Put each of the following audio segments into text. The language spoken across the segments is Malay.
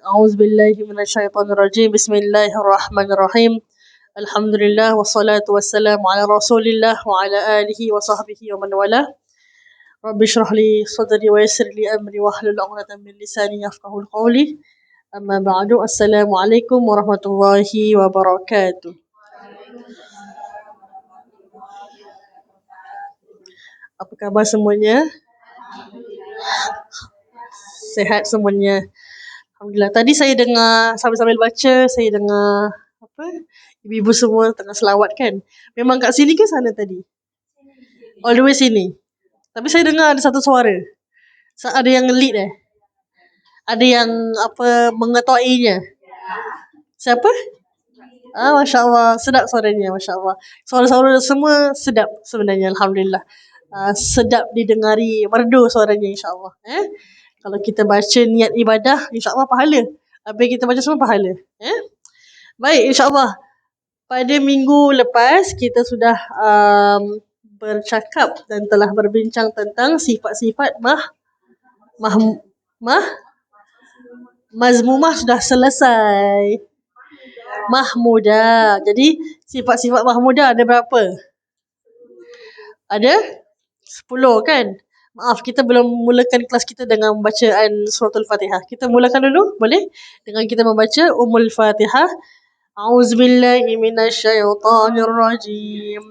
A'udzubillahi minasyaitonirrajim. Bismillahirrahmanirrahim. Alhamdulillah wassalatu wassalamu ala Rasulillah wa ala alihi wa sahbihi wa man walah. Rabbi shrah li sadri wa yassir li amri wahlul 'uqdatam min lisani yafqahu qawli. Amma ba'du. Assalamualaikum warahmatullahi wabarakatuh. Apa khabar semuanya? Sehat semuanya. Alhamdulillah. Tadi saya dengar sambil-sambil baca, saya dengar ibu-ibu semua tengah selawat kan. Memang kat sini ke sana tadi? All the way sini. Tapi saya dengar ada satu suara. Ada yang lead Ada yang mengetuainya. Siapa? Masya Allah. Sedap suaranya, Masya Allah. Suara-suara semua sedap sebenarnya, Alhamdulillah. Sedap didengari, merdu suaranya, insya Allah. Kalau kita baca niat ibadah, insya-Allah pahala. Apa yang kita baca semua pahala. Baik, insya-Allah. Pada minggu lepas kita sudah bercakap dan telah berbincang tentang sifat-sifat mazmumah sudah selesai. Mahmudah. Jadi sifat-sifat mahmudah ada berapa? Ada 10 kan? Maaf, kita belum mulakan kelas kita dengan bacaan suratul Fatihah. Kita mulakan dulu, boleh? Dengan kita membaca Ummul Fatihah. A'udzubillahi minasyaitonirrajim.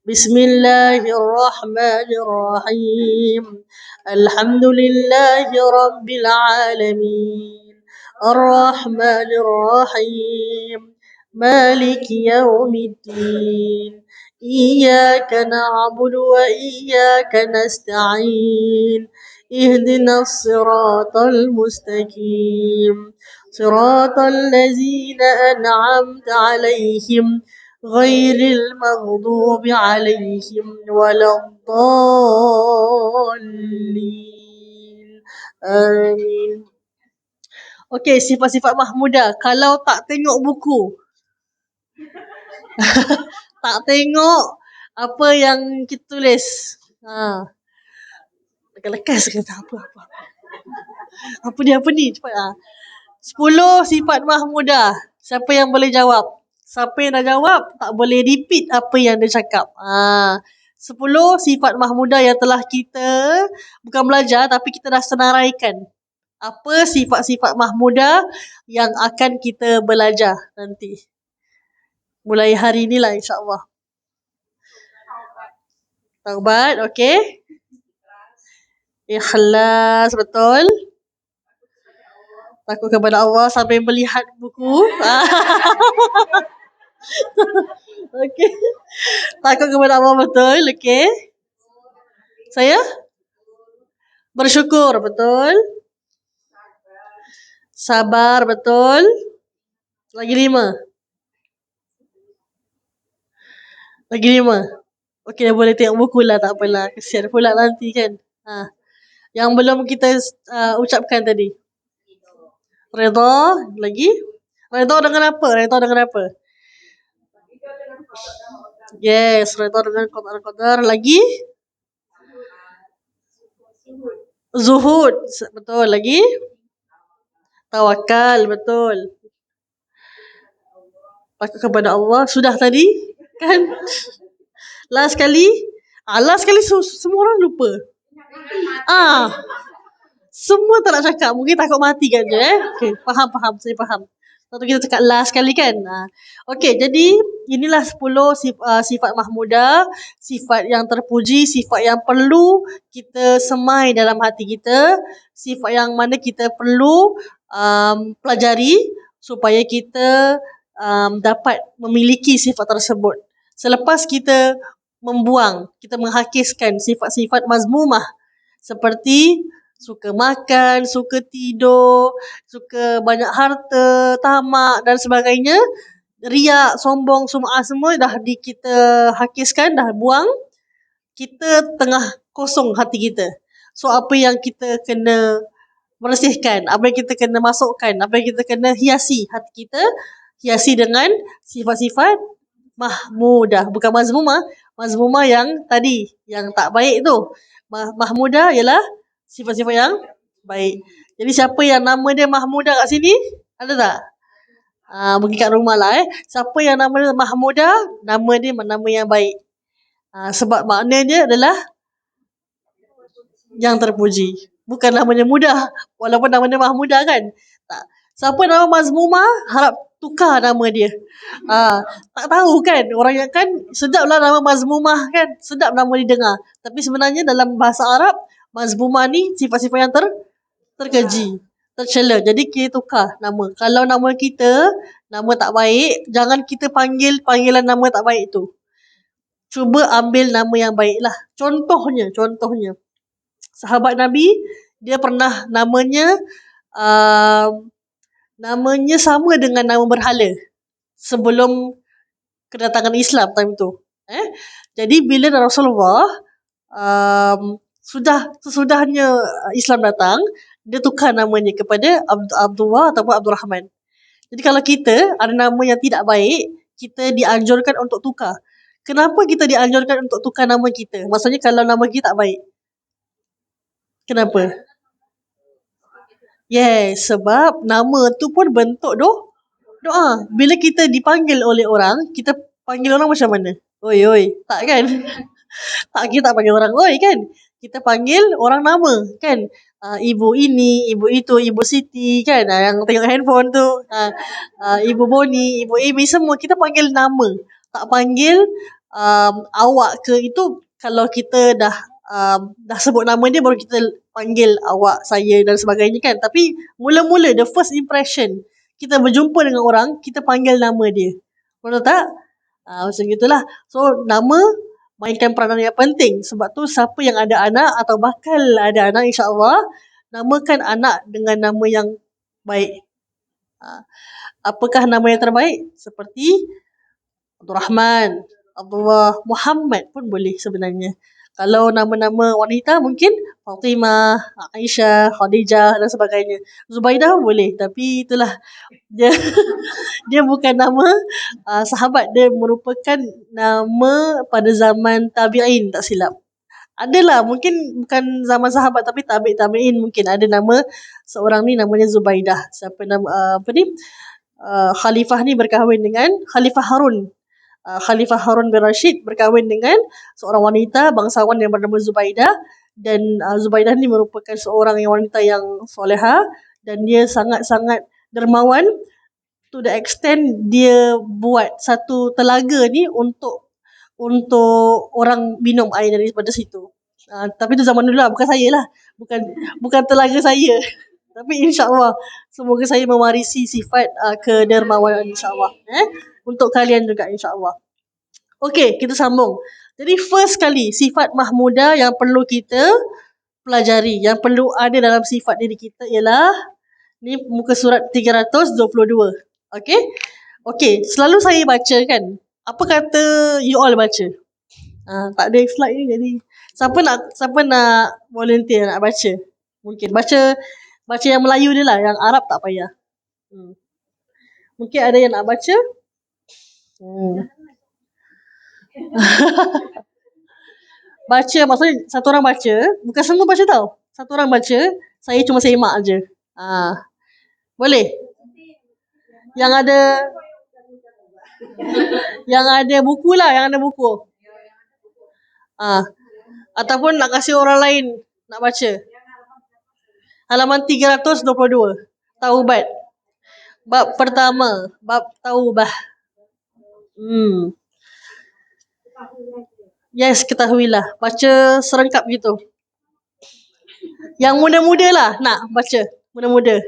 Bismillahirrahmanirrahim. Alhamdulillahi rabbil alamin. Ar-Rahmanir-Rahim. Maliki yaumiddin. إياك نعبد وإياك نستعين اهدنا الصراط المستقيم صراط الذين أنعمت عليهم غير المغضوب عليهم ولا الضالين آمين. Okey, sifat-sifat mahmudah. Kalau tak tengok buku tak tengok apa yang kita tulis. Lekas-lekas kata apa. Apa ni? Cepat 10 sifat mahmudah. Siapa yang boleh jawab? Siapa yang dah jawab, tak boleh repeat apa yang dia cakap. 10 sifat mahmudah yang telah kita bukan belajar tapi kita dah senaraikan. Apa sifat-sifat mahmudah yang akan kita belajar nanti. Mulai hari inilah, insya-Allah. Taubat, okey. Ikhlas, betul. Takut kepada Allah sampai melihat buku. Okey. Takut kepada Allah, betul. Okey. Saya? Bersyukur, betul. Sabar, betul. Lagi 5. Okey, dah boleh tengok buku lah, tak apalah. Kesian pula nanti kan. Yang belum kita ucapkan tadi. Redha, lagi. Redha dengan apa? Yes, redha dengan qadar. Lagi? Zuhud, betul. Lagi? Tawakal, betul. Takut kepada Allah, sudah tadi kan? Last kali semua orang lupa. Semua tak nak cakap, mungkin takut mati kan je. Okey, faham, saya faham. Lepas tu kita cakap last kali kan. Okey, jadi inilah 10 sifat mahmudah, sifat yang terpuji, sifat yang perlu kita semai dalam hati kita, sifat yang mana kita perlu pelajari supaya kita dapat memiliki sifat tersebut. Selepas kita kita menghakiskan sifat-sifat mazmumah seperti suka makan, suka tidur, suka banyak harta, tamak dan sebagainya, riak, sombong, sum'ah semua dah kita hakiskan, dah buang. Kita tengah kosong hati kita. So apa yang kita kena bersihkan, apa yang kita kena masukkan, apa yang kita kena hiasi hati kita, hiasi dengan sifat-sifat mahmudah. Bukan mazmumah. Mazmumah yang tadi, yang tak baik tu. Mahmudah ialah sifat-sifat yang baik. Jadi siapa yang nama dia Mahmudah kat sini? Ada tak? Mungkin kat rumah lah Siapa yang nama dia Mahmudah, nama dia nama yang baik. Sebab makna dia adalah yang terpuji. Bukan namanya mudah. Walaupun namanya Mahmudah kan. Tak. Siapa nama Mazmumah, harap tukar nama dia. Tak tahu kan. Orang yang kan, sedaplah nama Mazmumah kan. Sedap nama didengar. Tapi sebenarnya dalam bahasa Arab, Mazmumah ni sifat-sifat yang terkeji, tercela. Jadi kita tukar nama. Kalau nama kita, nama tak baik, jangan kita panggil panggilan nama tak baik tu. Cuba ambil nama yang baik lah. Contohnya. Sahabat Nabi, dia pernah namanya sama dengan nama berhala sebelum kedatangan Islam time tu. Jadi bila Rasulullah sesudahnya Islam datang, dia tukar namanya kepada Abdullah ataupun Abdul Rahman. Jadi kalau kita ada nama yang tidak baik, kita dianjurkan untuk tukar. Kenapa kita dianjurkan untuk tukar nama kita? Maksudnya kalau nama kita tak baik. Kenapa? Yes, sebab nama tu pun bentuk doa. Bila kita dipanggil oleh orang, kita panggil orang macam mana? Oi, tak kan? Tak, kita tak panggil orang oi kan? Kita panggil orang nama kan? Ibu ini, ibu itu, ibu Siti kan? Yang tengok handphone tu. Ibu Boni, ibu Amy, semua kita panggil nama. Tak panggil awak ke, itu kalau kita dah sebut nama dia baru kita panggil awak, saya dan sebagainya kan. Tapi mula-mula the first impression kita berjumpa dengan orang, kita panggil nama dia. Betul tak? Macam gitulah. So nama mainkan peranan yang penting. Sebab tu siapa yang ada anak atau bakal ada anak, insya-Allah namakan anak dengan nama yang baik. Apakah nama yang terbaik? Seperti Abdul Rahman, Abdullah, Muhammad pun boleh sebenarnya. Kalau nama-nama wanita mungkin Fatimah, Aisyah, Khadijah dan sebagainya. Zubaidah boleh, tapi itulah dia dia bukan nama sahabat, dia merupakan nama pada zaman tabi'in, tak silap. Adalah mungkin bukan zaman sahabat tapi tabi'in mungkin ada nama seorang ni namanya Zubaidah. Siapa nama Khalifah ni berkahwin dengan Khalifah Harun. Khalifah Harun bin Rashid berkahwin dengan seorang wanita bangsawan yang bernama Zubaidah, dan Zubaidah ni merupakan seorang wanita yang soleha dan dia sangat-sangat dermawan to the extent dia buat satu telaga ni untuk orang minum air daripada situ. Tapi tu zaman dulu lah, bukan saya lah. Bukan telaga saya. Tapi insya-Allah semoga saya mewarisi sifat kedermawanan, insya-Allah. Untuk kalian juga, insya-Allah. Okey, kita sambung. Jadi first kali sifat Mahmudah yang perlu kita pelajari, yang perlu ada dalam sifat diri kita ialah ni muka surat 322. Okey, selalu saya baca kan. Apa kata you all baca? Tak ada slide ni, jadi siapa nak volunteer nak baca? Mungkin baca yang Melayu dia lah, yang Arab tak payah. Mungkin ada yang nak baca? Baca maksudnya satu orang baca, bukan semua baca tau. Satu orang baca, saya cuma semak je. Boleh? Yang ada buku lah, yang ada buku. Ataupun nak kasih orang lain nak baca. Halaman 322. Taubat. Bab pertama, bab taubah. Yes, ketahuilah. Baca serengkap gitu. Yang muda-muda lah nak baca. Muda-muda.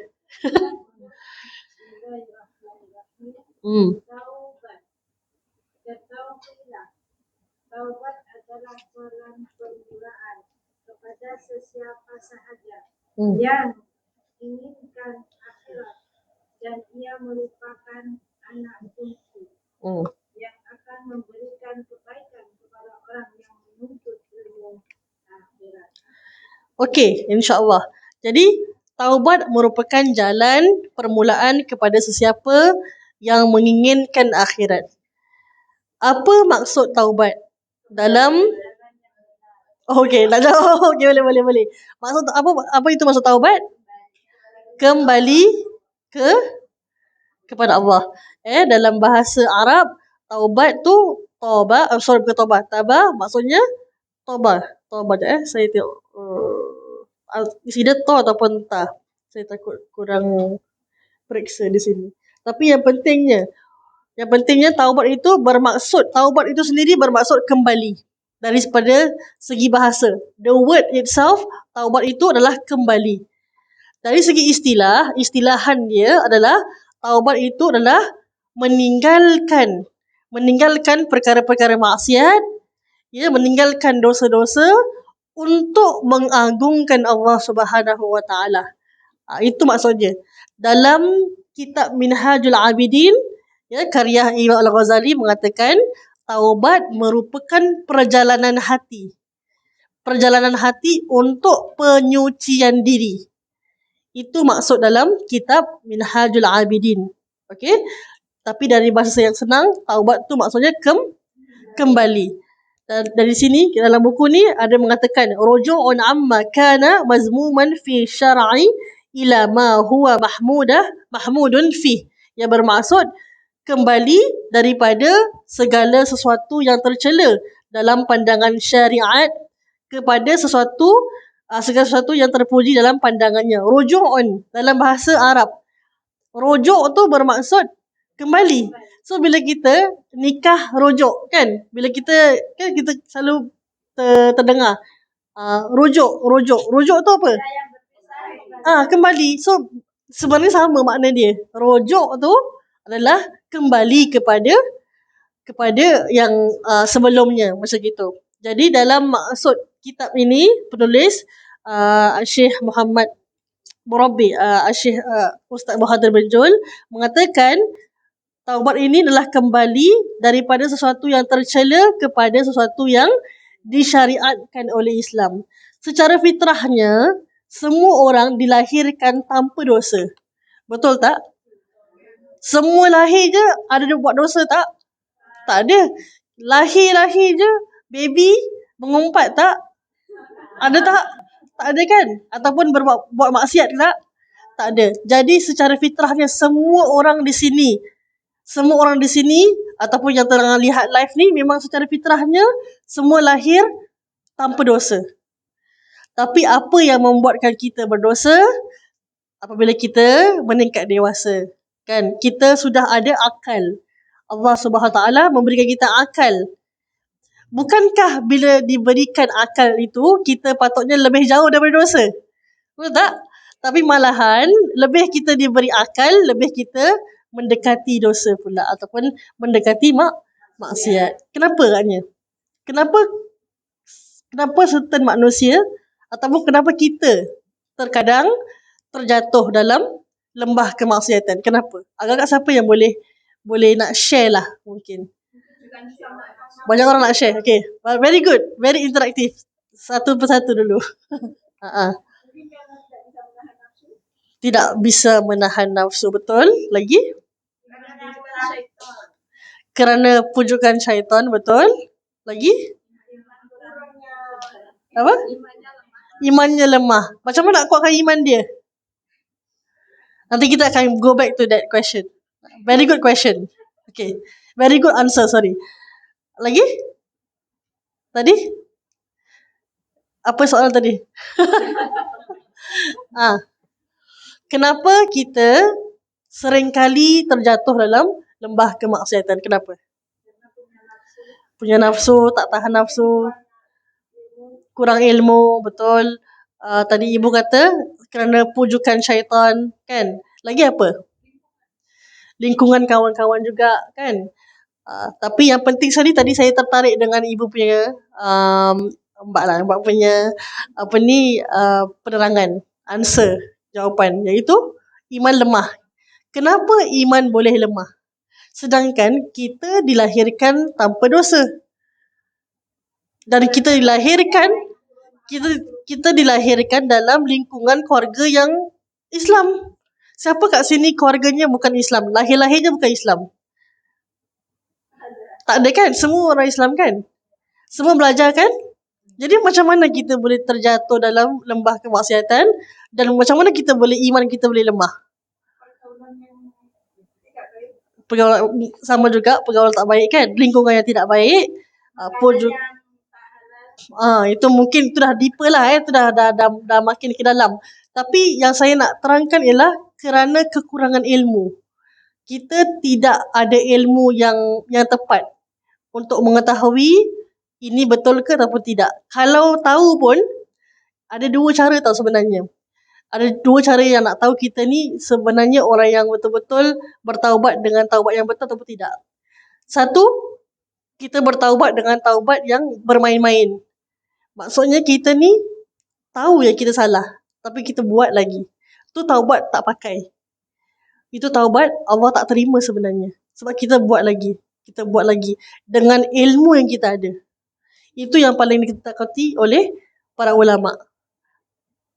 Taubat adalah jalan permulaan kepada sesiapa sahaja yang inginkan akhirat, dan ia merupakan anak kunci yang akan memberikan kebaikan kepada orang yang menuntut ilmu akhirat. Okey, insya-Allah. Jadi taubat merupakan jalan permulaan kepada sesiapa yang menginginkan akhirat. Apa maksud taubat? Dalam okey, nak jawab. Okey, boleh. Maksud apa itu maksud taubat? kembali kepada Allah. Dalam bahasa Arab, taubat tu bukan taubat. Tabah maksudnya taubat. Taubat saya tengok. Either to ataupun ta. Saya takut kurang periksa di sini. Tapi yang pentingnya taubat itu sendiri bermaksud kembali. Daripada segi bahasa. The word itself, taubat itu adalah kembali. Dari segi istilahan dia adalah taubat itu adalah meninggalkan perkara-perkara maksiat, meninggalkan dosa-dosa untuk mengagungkan Allah Subhanahu Wa Taala. Itu maksudnya. Dalam kitab Minhajul Abidin, karya Imam Al-Ghazali mengatakan taubat merupakan perjalanan hati untuk penyucian diri. Itu maksud dalam kitab Minhajul Abidin. Okey? Tapi dari bahasa yang senang, taubat tu maksudnya kembali. Dan dari sini dalam buku ni ada mengatakan ruju'un amma kana mazmuman fi syar'i ila ma huwa mahmudun fi. Yang bermaksud kembali daripada segala sesuatu yang tercela dalam pandangan syariat kepada segala sesuatu yang terpuji dalam pandangannya. Ruju'un dalam bahasa Arab. Rujuk tu bermaksud kembali. So bila kita nikah rujuk kan, bila kita selalu terdengar rujuk tu apa? Kembali. So sebenarnya sama makna dia. Rujuk tu adalah kembali kepada yang sebelumnya, macam gitu. Jadi dalam maksud kitab ini penulis Syekh Muhammad Murabbi, Syekh Ustaz Bahadur Benjol mengatakan taubat ini adalah kembali daripada sesuatu yang tercela kepada sesuatu yang disyariatkan oleh Islam. Secara fitrahnya semua orang dilahirkan tanpa dosa. Betul tak? Semua lahir je ada buat dosa tak? Tak ada. Lahir je baby mengumpat tak? Ada tak? Tak ada kan? Ataupun buat maksiat tak? Tak ada. Jadi secara fitrahnya semua orang di sini ataupun yang tengah lihat live ni memang secara fitrahnya semua lahir tanpa dosa. Tapi apa yang membuatkan kita berdosa? Apabila kita meningkat dewasa. Kan? Kita sudah ada akal. Allah Subhanahu Taala memberikan kita akal. Bukankah bila diberikan akal itu, kita patutnya lebih jauh daripada dosa? Betul tak? Tapi malahan, lebih kita diberi akal, lebih kita mendekati dosa pula. Ataupun mendekati maksiat. Kenapa agaknya? Kenapa certain manusia, ataupun kenapa kita terkadang terjatuh dalam lembah kemaksiatan? Kenapa? Agak-agak siapa yang boleh nak share lah mungkin. Banyak orang nak share. Okay. Very good. Very interaktif. Satu persatu dulu. Tidak bisa menahan nafsu. Betul? Lagi? Kerana pujukan syaitan. Betul? Lagi? Apa? Imannya lemah. Macam mana nak kuatkan iman dia? Nanti kita akan go back to that question. Very good question. Okay. Very good answer, sorry. Lagi? Tadi? Apa soalan tadi? Kenapa kita seringkali terjatuh dalam lembah kemaksiatan? Kenapa? Punya nafsu, tak tahan nafsu, kurang ilmu, betul. Tadi ibu kata kerana pujukan syaitan, kan? Lagi apa? Lingkungan kawan-kawan juga, kan? Tapi yang penting sekali tadi saya tertarik dengan ibu punya mbak punya penerangan, answer, jawapan, iaitu iman lemah. Kenapa iman boleh lemah? Sedangkan kita dilahirkan tanpa dosa. Dan kita dilahirkan dalam lingkungan keluarga yang Islam. Siapa kat sini keluarganya bukan Islam? Lahir-lahirnya bukan Islam? Tak ada kan? Semua orang Islam kan? Semua belajar kan? Jadi macam mana kita boleh terjatuh dalam lembah kemaksiatan dan macam mana kita boleh iman kita boleh lemah? Pergaulan sama juga, pergaulan tak baik kan, lingkungan yang tidak baik, pun juga itu mungkin itu dah deeper lah, itu dah makin ke dalam. Tapi yang saya nak terangkan ialah kerana kekurangan ilmu. Kita tidak ada ilmu yang tepat untuk mengetahui ini betul ke ataupun tidak. Kalau tahu pun ada dua cara tau sebenarnya. Ada dua cara yang nak tahu kita ni sebenarnya orang yang betul-betul bertaubat dengan taubat yang betul ataupun tidak. Satu, kita bertaubat dengan taubat yang bermain-main. Maksudnya kita ni tahu yang kita salah, tapi kita buat lagi. Itu taubat tak pakai. Itu taubat Allah tak terima sebenarnya. Sebab kita buat lagi. Kita buat lagi. Dengan ilmu yang kita ada. Itu yang paling ditakuti oleh para ulama'.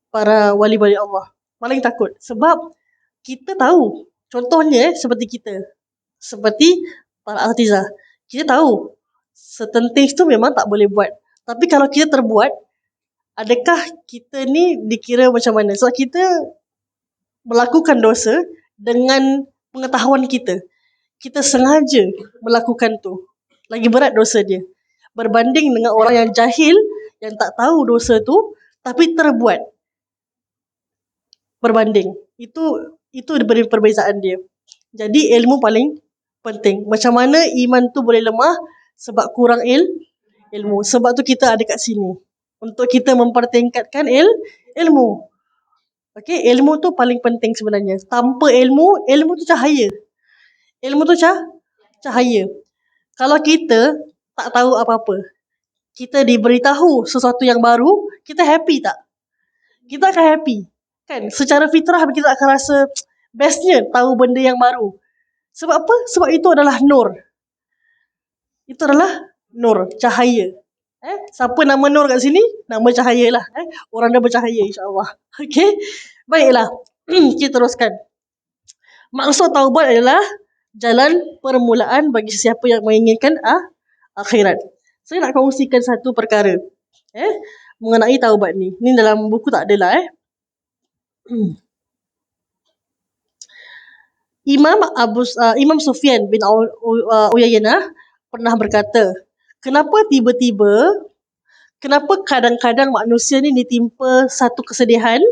Para wali-wali Allah. Paling takut. Sebab kita tahu. Contohnya seperti kita. Seperti para artizah. Kita tahu. Certain things tu memang tak boleh buat. Tapi kalau kita terbuat, adakah kita ni dikira macam mana? Sebab kita melakukan dosa dengan pengetahuan kita. Kita sengaja melakukan tu. Lagi berat dosa dia. Berbanding dengan orang yang jahil, yang tak tahu dosa tu, tapi terbuat. Berbanding. Itu perbezaan dia. Jadi ilmu paling penting. Macam mana iman tu boleh lemah? Sebab kurang ilmu. Sebab tu kita ada kat sini. Untuk kita mempertingkatkan ilmu. Okay, ilmu tu paling penting sebenarnya. Tanpa ilmu tu cahaya. Ilmu tu cahaya. Kalau kita tak tahu apa-apa, kita diberitahu sesuatu yang baru, kita happy tak? Kita akan happy. Kan? Secara fitrah kita akan rasa bestnya tahu benda yang baru. Sebab apa? Sebab itu adalah nur. Itu adalah nur, cahaya. Siapa nama nur kat sini? Nama cahaya lah. Orang dah bercahaya insyaAllah. Okay? Baiklah. Kita teruskan. Maksud taubat adalah jalan permulaan bagi siapa yang menginginkan akhirat. Saya nak kongsikan satu perkara. Mengenai taubat ni. Ni dalam buku tak adalah. Imam Sufyan bin Uyainah pernah berkata, kenapa kadang-kadang manusia ni ditimpa satu kesedihan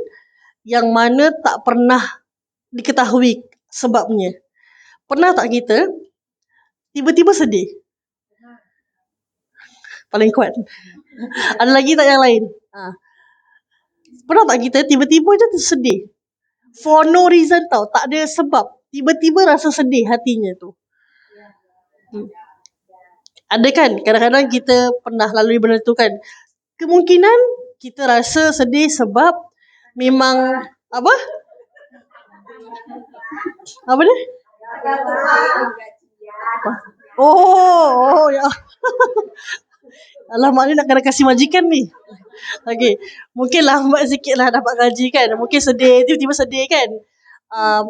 yang mana tak pernah diketahui sebabnya. Pernah tak kita tiba-tiba sedih? Paling kuat. Ada lagi tak yang lain? Pernah tak kita tiba-tiba je sedih? For no reason tau. Tak ada sebab. Tiba-tiba rasa sedih hatinya tu. Ada kan? Kadang-kadang kita pernah lalui benda tu kan. Kemungkinan kita rasa sedih sebab memang apa? Apa dia? Oh ya. Alamak, ni nak kena kasih majikan ni. Okay. Mungkin lambat sikit lah dapat gaji kan. Mungkin sedih, tiba-tiba sedih kan.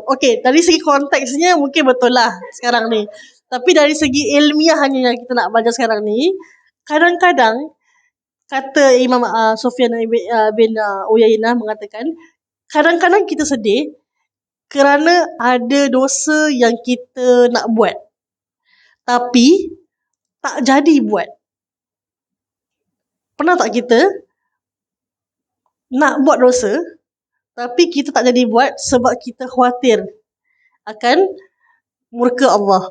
Okay, dari segi konteksnya mungkin betul lah sekarang ni. Tapi dari segi ilmiahnya yang kita nak belajar sekarang ni, kadang-kadang kata Imam Sufyan bin Uyainah mengatakan, kadang-kadang kita sedih kerana ada dosa yang kita nak buat. Tapi tak jadi buat. Pernah tak kita nak buat dosa, tapi kita tak jadi buat sebab kita khawatir akan murka Allah.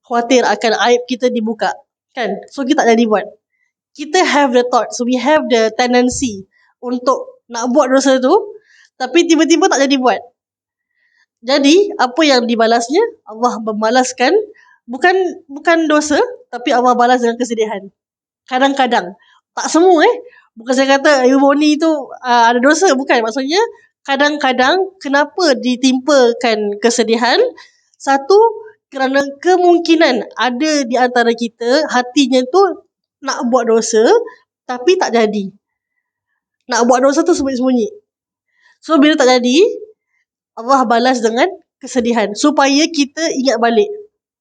Khawatir akan aib kita dibuka. Kan? So kita tak jadi buat. Kita have the thought. So we have the tendency untuk nak buat dosa tu, tapi tiba-tiba tak jadi buat. Jadi, apa yang dibalasnya? Allah membalaskan bukan dosa, tapi Allah balas dengan kesedihan. Kadang-kadang. Tak semua Bukan saya kata Yuboni tu ada dosa. Bukan. Maksudnya, kadang-kadang kenapa ditimpakan kesedihan? Satu, kerana kemungkinan ada di antara kita hatinya tu nak buat dosa, tapi tak jadi. Nak buat dosa tu sembunyi-sembunyi. So, bila tak jadi, Allah balas dengan kesedihan. Supaya kita ingat balik.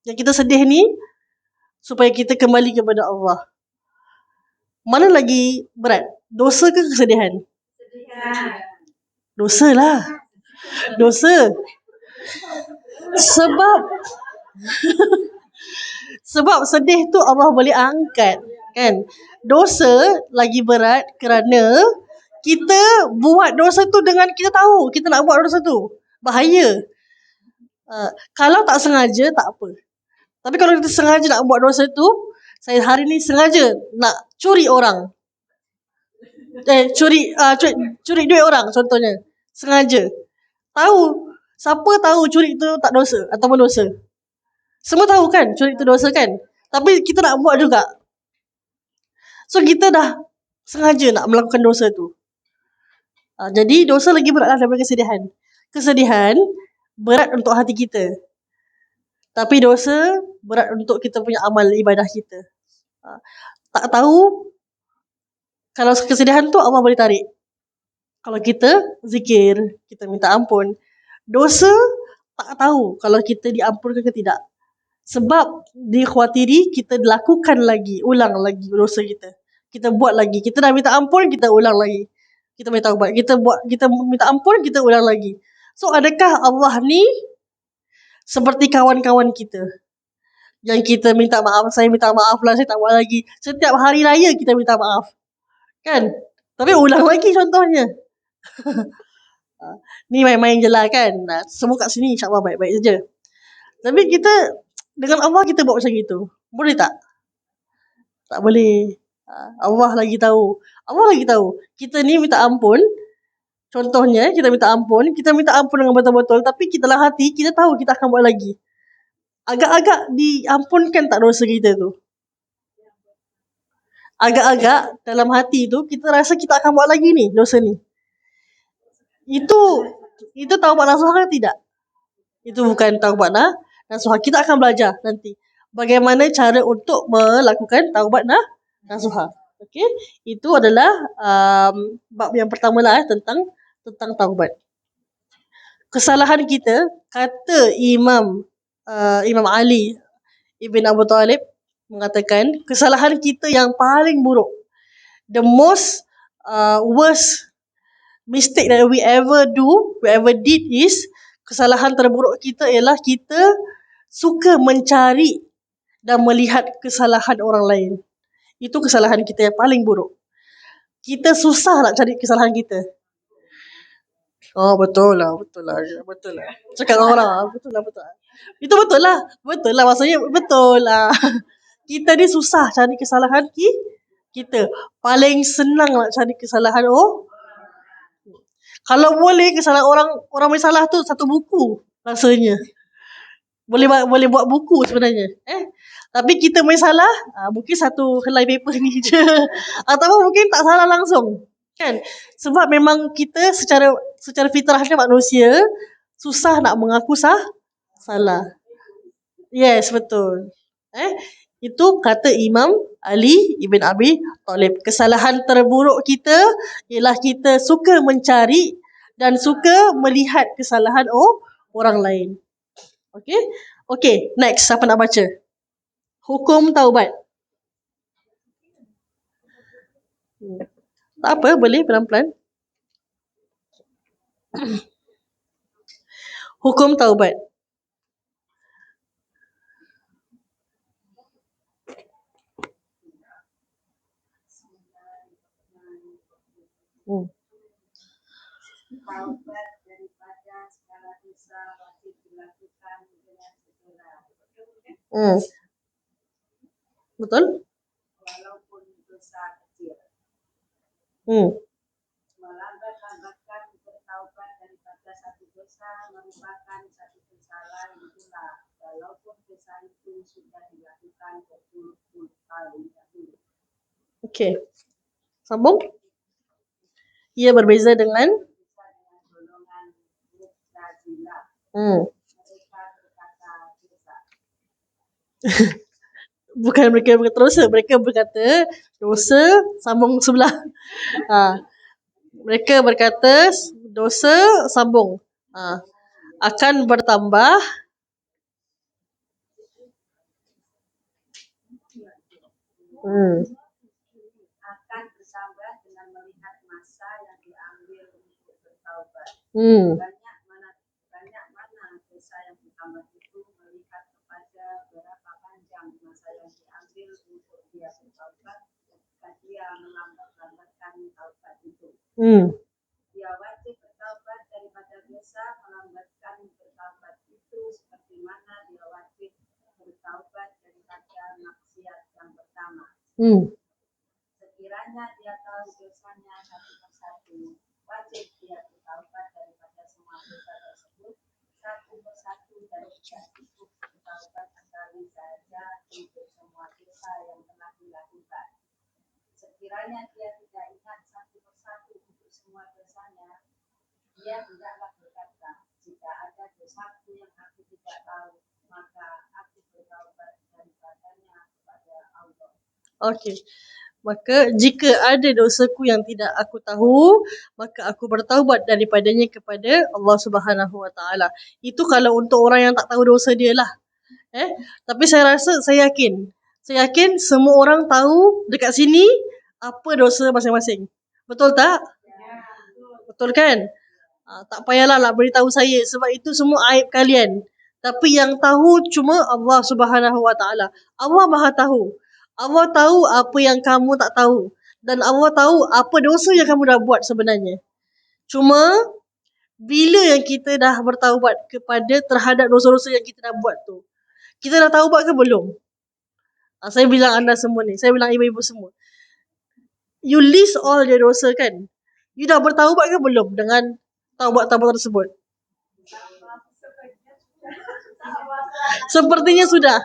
Yang kita sedih ni, supaya kita kembali kepada Allah. Mana lagi berat? Dosa ke kesedihan? Dosa lah. Dosa. Sebab sedih tu Allah boleh angkat, kan? Dosa lagi berat kerana kita buat dosa tu dengan kita tahu kita nak buat dosa tu. Bahaya. Kalau tak sengaja tak apa. Tapi kalau kita sengaja nak buat dosa tu, saya hari ni sengaja nak curi orang. Curi duit orang contohnya. Sengaja. Tahu, siapa tahu curi tu tak dosa ataupun dosa? Semua tahu kan curi tu dosa kan? Tapi kita nak buat juga. So kita dah sengaja nak melakukan dosa tu. Jadi dosa lagi beratlah daripada kesedihan. Kesedihan berat untuk hati kita. Tapi dosa berat untuk kita punya amal ibadah kita. Tak tahu kalau kesedihan tu Allah boleh tarik. Kalau kita zikir, kita minta ampun. Dosa tak tahu kalau kita diampunkan ke tidak. Sebab dikhawatiri kita lakukan lagi, ulang lagi dosa kita. Kita buat lagi. Kita dah minta ampun, kita ulang lagi. Kita minta taubat. Kita minta ampun, kita ulang lagi. So adakah Allah ni seperti kawan-kawan kita? Yang kita minta maaf, saya minta maaf lah, saya tak buat lagi. Setiap hari raya kita minta maaf. Kan? Tapi ulang lagi contohnya. Ni main-main je lah kan. Semua kat sini insyaAllah baik-baik saja. Tapi kita dengan Allah kita buat macam itu. Boleh tak? Tak boleh. Allah lagi tahu. Allah lagi tahu. Kita ni minta ampun. Contohnya kita minta ampun. Kita minta ampun dengan betul-betul. Tapi kita dalam hati kita tahu kita akan buat lagi. Agak-agak diampunkan tak dosa kita tu? Agak-agak dalam hati tu kita rasa kita akan buat lagi ni dosa ni. Itu taubat nasuha ke tidak? Itu bukan taubat nasuha. Kita akan belajar nanti bagaimana cara untuk melakukan taubat nasuha. Okey, itu adalah bab yang pertama lah tentang taubat. Kesalahan kita, kata Imam Ali Ibn Abu Talib mengatakan, kesalahan kita yang paling buruk, the most worst mistake that we ever did is, kesalahan terburuk kita ialah kita suka mencari dan melihat kesalahan orang lain. Itu kesalahan kita yang paling buruk. Kita susah nak cari kesalahan kita. Oh betul lah. Cakap dengan orang, betul lah. Itu betul lah maksudnya betul lah. Kita ni susah cari kesalahan kita. Paling senang nak cari kesalahan kalau boleh kesalahan orang punya salah tu satu buku rasanya. Boleh buat buku sebenarnya. Tapi kita punya salah mungkin satu helai paper ni je. Ataupun mungkin tak salah langsung. Kan? Sebab memang kita secara fitrahnya manusia susah nak mengaku salah. Yes, betul. Itu kata Imam Ali Ibn Abi Talib. Kesalahan terburuk kita ialah kita suka mencari dan suka melihat kesalahan orang lain. Okay, next siapa nak baca? Hukum taubat. Tak apa, boleh pelan-pelan. Hukum taubat. Taubat daripada segala dosa wajib dilakukan dengan segera. Betul? Walaupun dosa kecil. Melambat-lambatkan bertaubat daripada satu dosa merupakan satu kesalahan pula, walaupun dosa itu sudah dilakukan berpuluh-puluh tahun dahulu. Okey. Sambung. Ia berbeza dengan golongan Mu'tazilah. Mereka berkata dosa. Bukan mereka berkata dosa, mereka berkata dosa sambung sebelah. Mereka berkata dosa sambung akan bertambah dosa yang diambil untuk bertaubat. Hmm. Banyak mana dosa yang ditambah itu melihat kepada berapa panjang masa yang diambil untuk dia bertaubat ketika dia melambat-lambatkan taubat itu. Dia wajib bertaubat daripada dosa melambatkan bertaubat itu seperti mana dia wajib bertaubat daripada maksiat yang pertama. Sekiranya dia tahu dosanya satu persatu, wajib dia bertaubat daripada semua dosa tersebut satu persatu dan tidak cukup bertaubat sekali saja untuk semua dosa yang telah dilakukan. Sekiranya dia tidak ingat satu persatu untuk semua dosanya, dia tidaklah berkata, jika ada dosaku yang aku tidak tahu, maka aku bertaubat daripadanya kepada Allah. Okey. Maka jika ada dosaku yang tidak aku tahu, maka aku bertaubat daripadanya kepada Allah Subhanahu Wa Taala. Itu kalau untuk orang yang tak tahu dosa dia lah. Tapi saya yakin semua orang tahu dekat sini apa dosa masing-masing. Betul tak? Betul kan? Tak payahlah beritahu saya sebab itu semua aib kalian. Tapi yang tahu cuma Allah Subhanahu Wa Taala. Allah Maha tahu. Allah tahu apa yang kamu tak tahu. Dan Allah tahu apa dosa yang kamu dah buat sebenarnya. Cuma bila yang kita dah bertaubat kepada terhadap dosa-dosa yang kita dah buat tu, kita dah taubat ke belum? Saya bilang anda semua ni, saya bilang ibu-ibu semua. You list all your dosa kan? You dah bertaubat ke belum dengan taubat-taubat tersebut? Sepertinya sudah.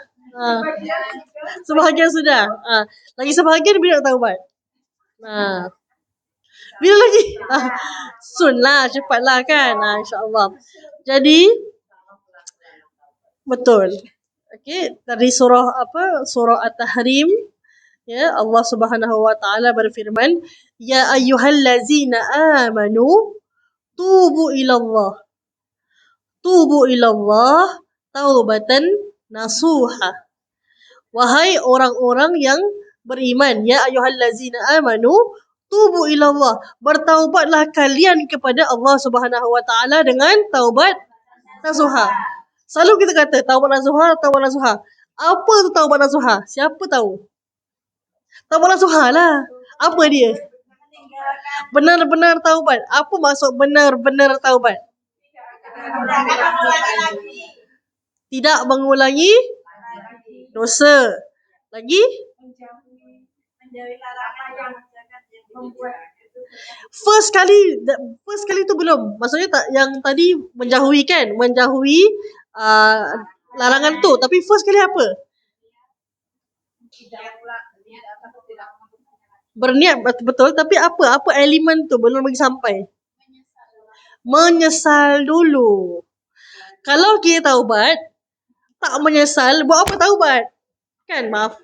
Sebahagian sudah. Lagi sebahagian bila nak taubat? Bila lagi? Soon lah, cepatlah kan. InsyaAllah. Jadi, betul. Okey, dari surah apa? Surah At-Tahrim. Ya, Allah Subhanahu Wa Taala berfirman, "Ya ayyuhallazina amanu tubu ilallah. Tubu ilallah taubatan nasuha." Wahai orang-orang yang beriman, ya ayyuhallazina amanu tubu ilallah, bertaubatlah kalian kepada Allah Subhanahu Wa Taala dengan taubat nasuha. Selalu kita kata taubat nasuha, taubat nasuha. Apa tu taubat nasuha? Siapa tahu? Taubat nasuha lah. Apa dia? Benar-benar taubat. Apa maksud benar-benar taubat? Tidak mengulangi dosa. Lagi? First kali tu belum. Maksudnya tak, yang tadi menjauhi kan? Menjauhi larangan tu. Tapi first kali apa? Berniat betul. Tapi apa? Apa elemen tu? Belum lagi sampai. Menyesal dulu. Kalau kita taubat, tak menyesal, buat apa taubat? Kan, maaf.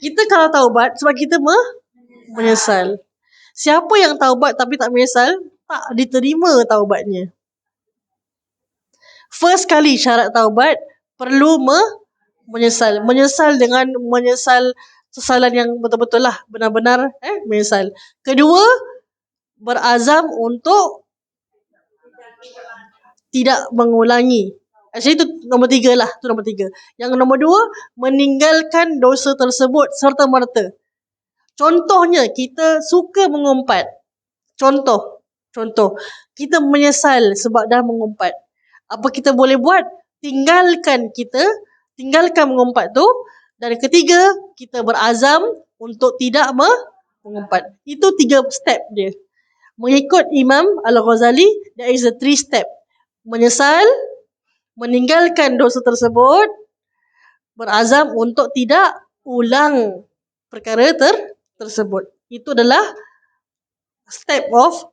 Kita kalau taubat, sebab kita menyesal. Siapa yang taubat tapi tak menyesal, tak diterima taubatnya. First kali syarat taubat, perlu menyesal. Menyesal dengan menyesal sesalan yang betul-betul lah. Benar-benar menyesal. Kedua, berazam untuk tidak mengulangi. Actually itu nombor 3 lah. Itu nombor 3. Yang nombor 2, meninggalkan dosa tersebut serta-merta. Contohnya, kita suka mengumpat. Contoh. Kita menyesal sebab dah mengumpat. Apa kita boleh buat? Tinggalkan mengumpat tu. Dan ketiga, kita berazam untuk tidak mengumpat. Itu 3 step dia. Mengikut Imam Al-Ghazali, there is a 3 step. Menyesal, meninggalkan dosa tersebut, berazam untuk tidak ulang perkara tersebut. Itu adalah step of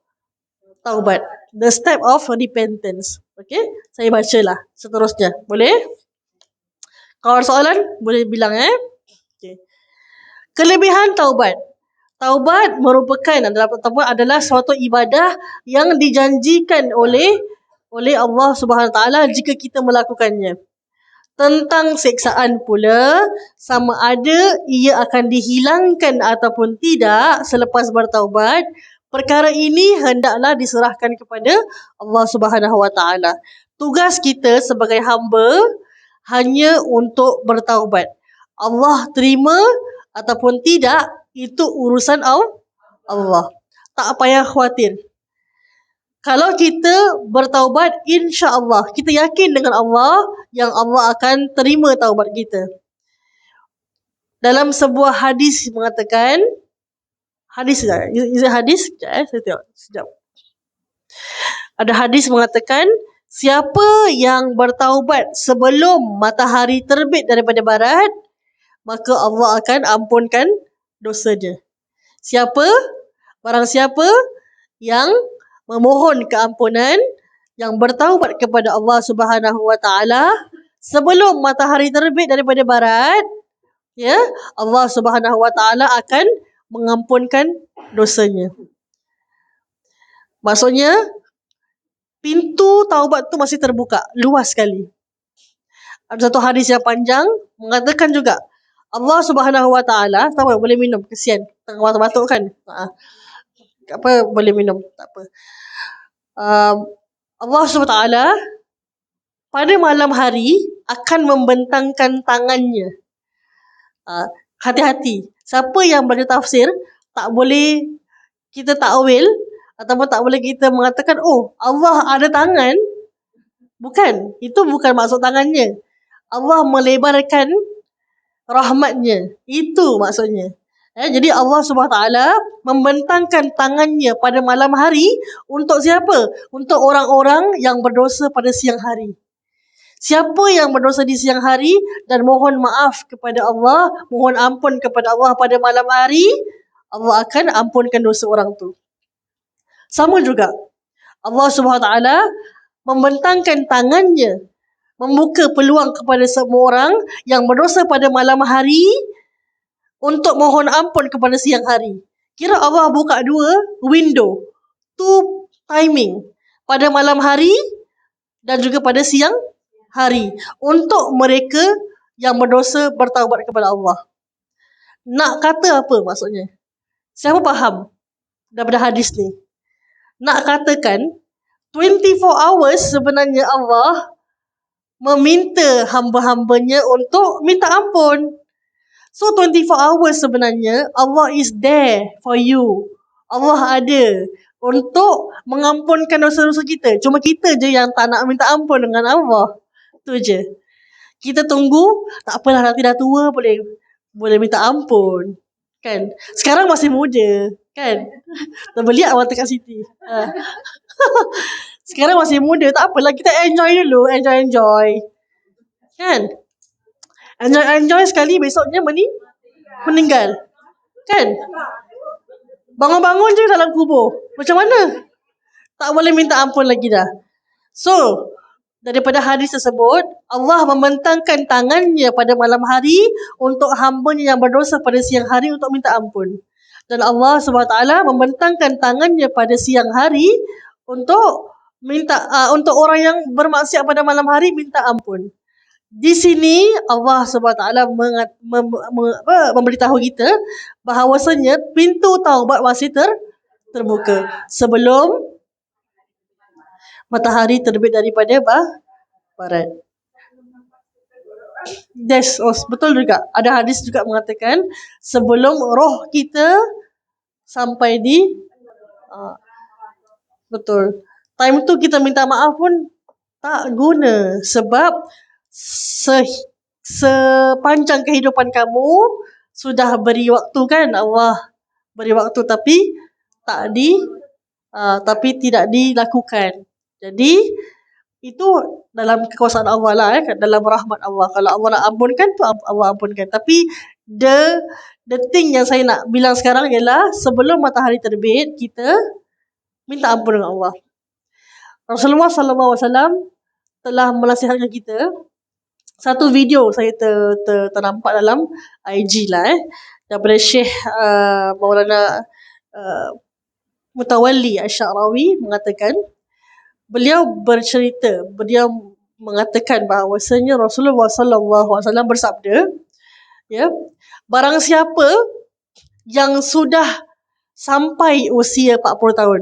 taubat. The step of repentance. Okay? Saya bacalah seterusnya. Boleh? Kalau ada soalan, boleh bilang Okay. Kelebihan taubat. Taubat merupakan adalah suatu ibadah yang dijanjikan oleh Allah Subhanahu Wa Taala jika kita melakukannya. Tentang siksaan pula, sama ada ia akan dihilangkan ataupun tidak selepas bertaubat, perkara ini hendaklah diserahkan kepada Allah Subhanahu Wa Taala. Tugas kita sebagai hamba hanya untuk bertaubat. Allah terima ataupun tidak, itu urusan Allah. Tak payah khawatir. Kalau kita bertaubat, insya-Allah kita yakin dengan Allah yang Allah akan terima taubat kita. Dalam sebuah hadis mengatakan, hadis tak? Is it hadis? Sekejap saya tengok. Sekejap. Ada hadis mengatakan, siapa yang bertaubat sebelum matahari terbit daripada barat, maka Allah akan ampunkan dosanya. Barang siapa yang memohon keampunan, yang bertaubat kepada Allah Subhanahu Wa Taala sebelum matahari terbit daripada barat, ya, Allah Subhanahu Wa Taala akan mengampunkan dosanya. Maksudnya pintu taubat tu masih terbuka, luas sekali. Ada satu hadis yang panjang mengatakan juga, Allah Subhanahu Wa Taala, tak apa, boleh minum, kesian tengah batuk-batuk kan. Apa, boleh minum, tak apa. Allah Subhanahu Wa Taala pada malam hari akan membentangkan tangannya. Hati-hati. Siapa yang baca tafsir, tak boleh kita takwil ataupun tak boleh kita mengatakan, oh, Allah ada tangan. Bukan. Itu bukan maksud tangannya. Allah melebarkan rahmatnya. Itu maksudnya. Jadi Allah SWT membentangkan tangannya pada malam hari untuk siapa? Untuk orang-orang yang berdosa pada siang hari. Siapa yang berdosa di siang hari dan mohon maaf kepada Allah, mohon ampun kepada Allah pada malam hari, Allah akan ampunkan dosa orang tu. Sama juga, Allah SWT membentangkan tangannya, membuka peluang kepada semua orang yang berdosa pada malam hari untuk mohon ampun kepada siang hari. Kira Allah buka dua window, two timing, pada malam hari dan juga pada siang hari, untuk mereka yang berdosa bertaubat kepada Allah. Nak kata apa maksudnya? Siapa faham daripada hadis ni? Nak katakan 24 hours sebenarnya Allah meminta hamba-hambanya untuk minta ampun. So 24 hours sebenarnya Allah is there for you. Allah ada untuk mengampunkan dosa-dosa kita. Cuma kita je yang tak nak minta ampun dengan Allah. Tu je. Kita tunggu, tak apalah, nanti dah tua boleh minta ampun. Kan? Sekarang masih muda, kan? Terbeliak mata kat Siti. Sekarang masih muda, tak apalah, kita enjoy dulu, enjoy. Kan? Enjoy sekali, besoknya meninggal. Kan? Bangun-bangun je dalam kubur. Macam mana? Tak boleh minta ampun lagi dah. So, daripada hadis tersebut, Allah membentangkan tangannya pada malam hari untuk hamba-Nya yang berdosa pada siang hari untuk minta ampun. Dan Allah SWT membentangkan tangannya pada siang hari untuk untuk orang yang bermaksiat pada malam hari minta ampun. Di sini Allah SWT memberitahu kita bahawasanya pintu taubat masih terbuka sebelum matahari terbit daripada barat. Yes, betul juga. Ada hadis juga mengatakan sebelum roh kita sampai di betul. Time tu kita minta maaf pun tak guna, sebab sepanjang kehidupan kamu sudah beri waktu, kan? Allah beri waktu tapi tidak dilakukan. Jadi itu dalam kekuasaan Allah lah, dalam rahmat Allah. Kalau Allah nak ampunkan tu Allah ampunkan. Tapi the thing yang saya nak bilang sekarang ialah sebelum matahari terbit kita minta ampun dengan Allah. Rasulullah SAW telah menasihatkan kita. Satu video saya ternampak dalam IG lah, daripada Syekh Maulana Mutawalli Asy'arawi mengatakan, beliau mengatakan bahawasanya Rasulullah SAW bersabda, ya, barang siapa yang sudah sampai usia 40 tahun.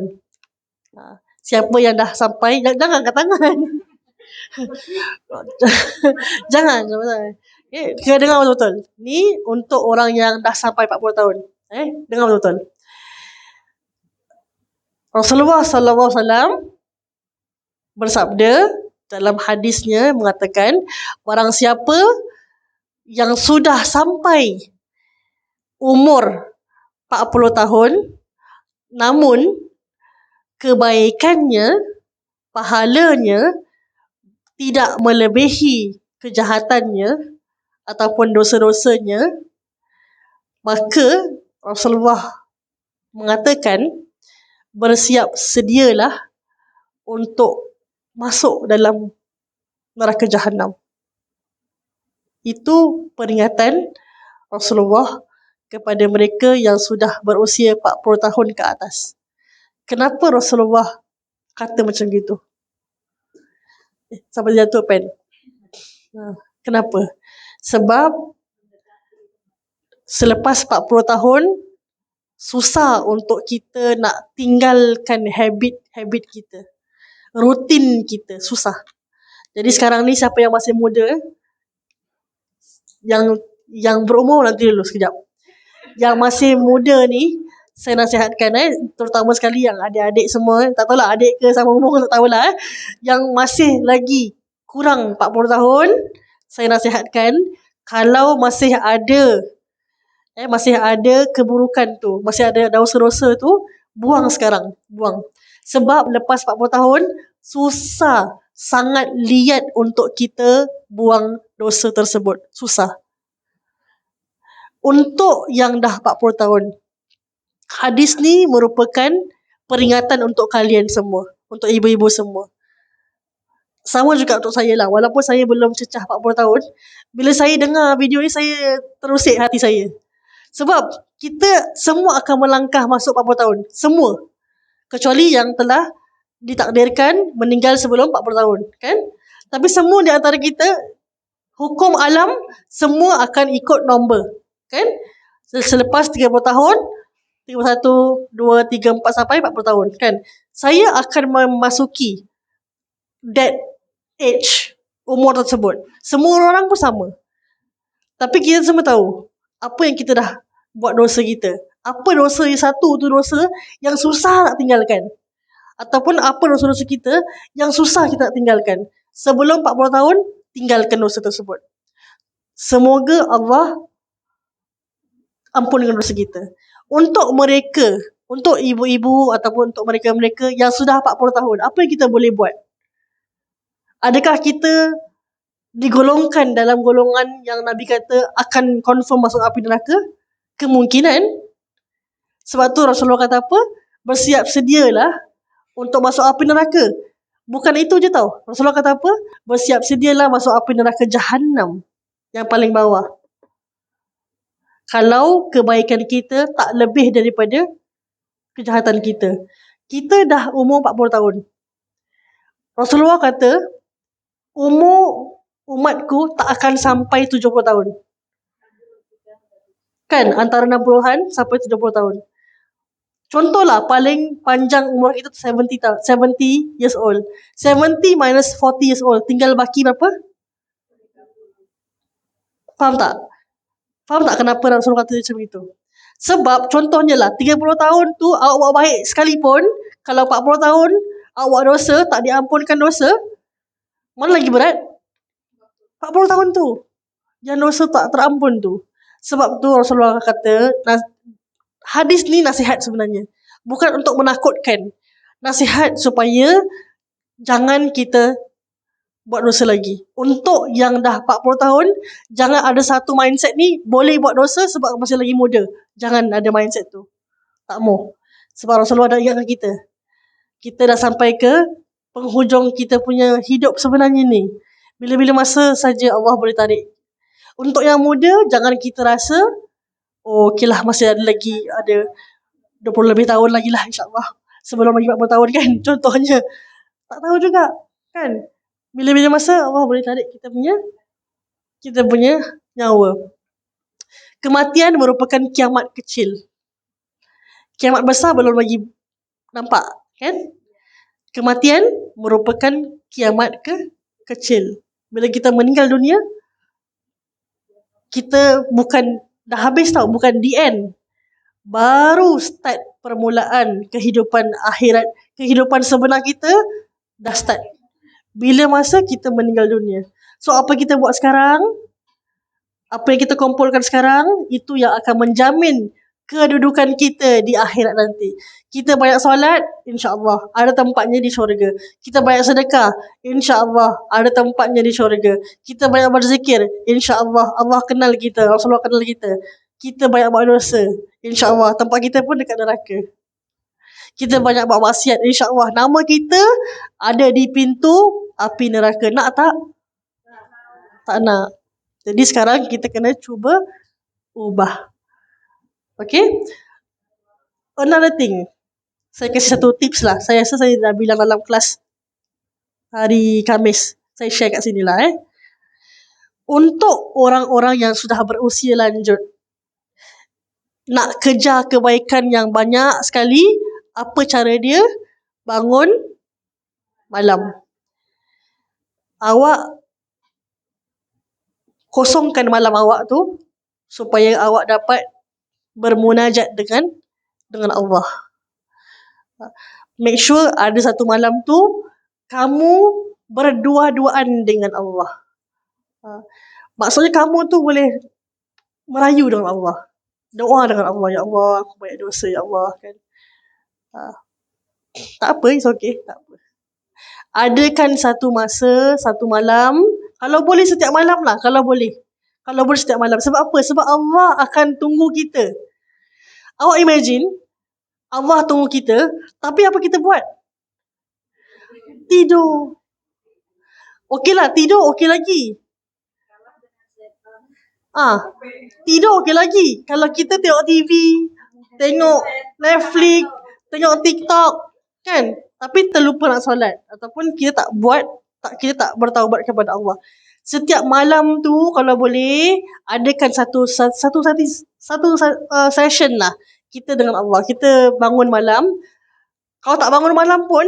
Siapa yang dah sampai, jangan angkat tangan. Jangan. Kena dengar betul-betul. Ni untuk orang yang dah sampai 40 tahun. Dengar betul-betul. Rasulullah SAW bersabda dalam hadisnya mengatakan, barang siapa yang sudah sampai umur 40 tahun namun kebaikannya, pahalanya tidak melebihi kejahatannya ataupun dosa-dosanya, maka Rasulullah mengatakan bersiap sedialah untuk masuk dalam neraka Jahannam. Itu peringatan Rasulullah kepada mereka yang sudah berusia 40 tahun ke atas. Kenapa Rasulullah kata macam gitu? Sampai jatuh pen. Kenapa? Sebab selepas 40 tahun susah untuk kita nak tinggalkan habit kita. Rutin kita susah. Jadi sekarang ni siapa yang masih muda, yang berumur nanti dulu sekejap. Yang masih muda ni saya nasihatkan terutama sekali yang adik-adik semua, tak tahulah adik ke sama umur, tak tahulah yang masih lagi kurang 40 tahun, saya nasihatkan kalau masih ada keburukan tu, masih ada dosa-dosa tu, buang sekarang, buang. Sebab lepas 40 tahun susah, sangat liat untuk kita buang dosa tersebut, susah. Untuk yang dah 40 tahun, hadis ni merupakan peringatan untuk kalian semua, untuk ibu-ibu semua. Sama juga untuk saya lah, walaupun saya belum cecah 40 tahun, bila saya dengar video ni saya terusik hati saya. Sebab kita semua akan melangkah masuk 40 tahun, semua. Kecuali yang telah ditakdirkan meninggal sebelum 40 tahun, kan? Tapi semua di antara kita, hukum alam semua akan ikut nombor, kan? Selepas 30 tahun, 31, 2, 3, 4 sampai 40 tahun, kan? Saya akan memasuki that age, umur tersebut. Semua orang pun sama. Tapi kita semua tahu apa yang kita dah buat dosa kita. Apa dosa yang satu tu dosa yang susah nak tinggalkan. Ataupun apa dosa-dosa kita yang susah kita nak tinggalkan. Sebelum 40 tahun, tinggalkan dosa tersebut. Semoga Allah ampunkan dosa kita. Untuk mereka, untuk ibu-ibu ataupun untuk mereka-mereka yang sudah 40 tahun, apa yang kita boleh buat? Adakah kita digolongkan dalam golongan yang Nabi kata akan confirm masuk api neraka? Kemungkinan. Sebab tu Rasulullah kata apa? Bersiap sedialah untuk masuk api neraka. Bukan itu je tau. Rasulullah kata apa? Bersiap sedialah masuk api neraka Jahannam, yang paling bawah. Kalau kebaikan kita tak lebih daripada kejahatan kita. Kita dah umur 40 tahun. Rasulullah kata umur umatku tak akan sampai 70 tahun. Kan, antara 60-an sampai 70 tahun. Contohlah, paling panjang umur kita 70 years old. 70 minus 40 years old, tinggal baki berapa? Faham tak? Faham tak kenapa Rasulullah kata macam itu? Sebab contohnya lah, 30 tahun tu awak buat baik sekalipun, kalau 40 tahun awak dosa, tak diampunkan dosa, mana lagi berat? 40 tahun tu yang dosa tak terampun tu. Sebab tu Rasulullah kata, hadis ni nasihat sebenarnya, bukan untuk menakutkan, nasihat supaya jangan kita buat dosa lagi. Untuk yang dah 40 tahun, jangan ada satu mindset ni boleh buat dosa sebab masih lagi muda. Jangan ada mindset tu, tak mau. Sebab Rasulullah dah ingatkan kita, kita dah sampai ke penghujung kita punya hidup sebenarnya ni. Bila-bila masa saja Allah boleh tarik. Untuk yang muda, jangan kita rasa, oh okey lah, masih ada 20 lebih tahun lagi lah insyaAllah, sebelum lagi 40 tahun kan, contohnya. Tak tahu juga, kan. Bila-bila masa Allah boleh tarik kita punya nyawa. Kematian merupakan kiamat kecil. Kiamat besar belum lagi nampak, kan? Kematian merupakan kiamat kecil. Bila kita meninggal dunia, kita bukan dah habis tau, bukan the end. Baru start permulaan kehidupan akhirat, kehidupan sebenar kita dah start. Bila masa kita meninggal dunia. So apa kita buat sekarang, apa yang kita kumpulkan sekarang, itu yang akan menjamin kedudukan kita di akhirat nanti. Kita banyak solat, insya-Allah ada tempatnya di syurga. Kita banyak sedekah, insya-Allah ada tempatnya di syurga. Kita banyak berzikir, insya-Allah Allah kenal kita, Rasulullah kenal kita. Kita banyak buat dosa, insya-Allah tempat kita pun dekat neraka. Kita banyak buat maksiat, insya-Allah nama kita ada di pintu api neraka. Nak tak? Tak nak. Jadi sekarang kita kena cuba ubah. Okay? Another thing. Saya kasih satu tips lah. Saya rasa saya dah bilang dalam kelas hari Khamis. Saya share kat sini lah. Untuk orang-orang yang sudah berusia lanjut, nak kejar kebaikan yang banyak sekali, apa cara dia? Bangun malam. Awak kosongkan malam awak tu supaya awak dapat bermunajat dengan Allah. Make sure ada satu malam tu kamu berdua-duaan dengan Allah. Maksudnya kamu tu boleh merayu dengan Allah. Doa dengan Allah. Ya Allah, aku banyak dosa, ya Allah. Kan? Tak apa, it's okay. Tak apa. Adakan satu masa, satu malam. Kalau boleh setiap malam lah. Kalau boleh setiap malam. Sebab apa? Sebab Allah akan tunggu kita. Awak imagine, Allah tunggu kita, tapi apa kita buat? Tidur. Okey lah, tidur okey lagi. Tidur okey lagi. Kalau kita tengok TV, tengok Netflix, tengok TikTok, kan? Tapi terlupa nak solat. Ataupun kita kita tak bertaubat kepada Allah. Setiap malam tu kalau boleh adakan satu session lah kita dengan Allah. Kita bangun malam. Kalau tak bangun malam pun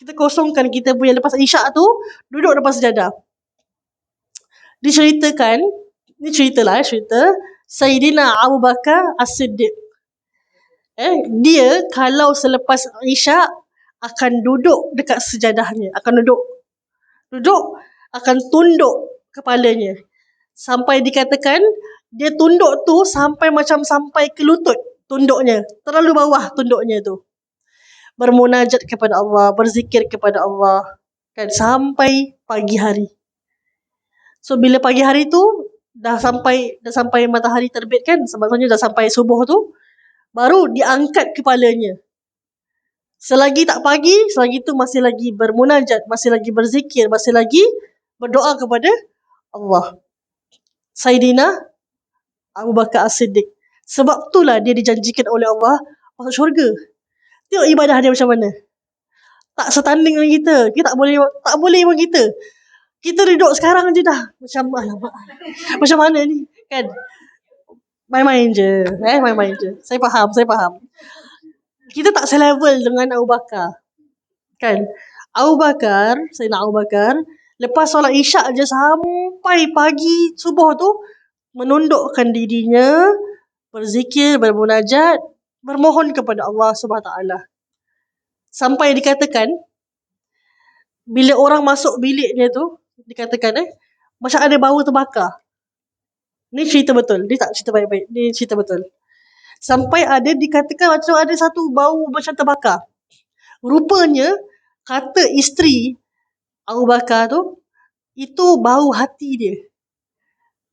kita kosongkan kita punya lepas isyak tu, duduk depan sejadah. Diceritakan, ni cerita Sayyidina Abu Bakar As-Siddiq. Dia kalau selepas isyak akan duduk dekat sejadahnya, akan duduk akan tunduk kepalanya sampai dikatakan dia tunduk tu sampai ke lutut tunduknya, terlalu bawah tunduknya tu. Bermunajat kepada Allah, berzikir kepada Allah, kan, sampai pagi hari. So bila pagi hari tu dah sampai matahari terbit, kan, sebabnya dah sampai subuh tu, baru diangkat kepalanya. Selagi tak pagi, selagi tu masih lagi bermunajat, masih lagi berzikir, masih lagi berdoa kepada Allah. Sayyidina Abu Bakar As-Siddiq. Sebab itulah dia dijanjikan oleh Allah masuk syurga. Tengok ibadah dia macam mana. Tak setanding dengan kita. Kita tak boleh pun kita. Kita duduk sekarang je dah macam mana ni, kan? Main-main je. Main-main je. Saya faham. Kita tak selevel dengan Abu Bakar. Kan? Sayyidina Abu Bakar, lepas solat isyak je sampai pagi subuh tu, menundukkan dirinya, berzikir, bermunajat, bermohon kepada Allah SWT. Sampai dikatakan, bila orang masuk biliknya tu, dikatakan macam ada bau terbakar. Ni cerita betul. Dia tak cerita baik-baik. Ni cerita betul. Sampai ada dikatakan macam ada satu bau macam terbakar. Rupanya, kata isteri Abu Bakar tu, itu bau hati dia.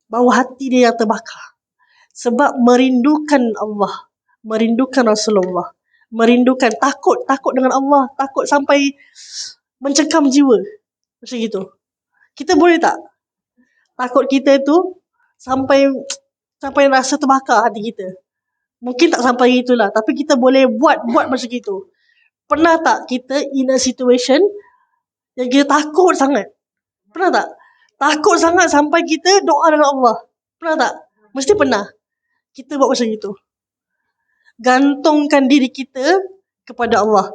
Bau hati dia yang terbakar. Sebab merindukan Allah. Merindukan Rasulullah. Merindukan, takut dengan Allah. Takut sampai mencengkam jiwa. Macam gitu. Kita boleh tak? Takut kita tu sampai rasa terbakar hati kita. Mungkin tak sampai itulah. Tapi kita boleh buat macam gitu. Pernah tak kita in a situation yang kita takut sangat? Pernah tak? Takut sangat sampai kita doa dengan Allah. Pernah tak? Mesti pernah. Kita buat macam itu. gantungkan diri kita kepada Allah.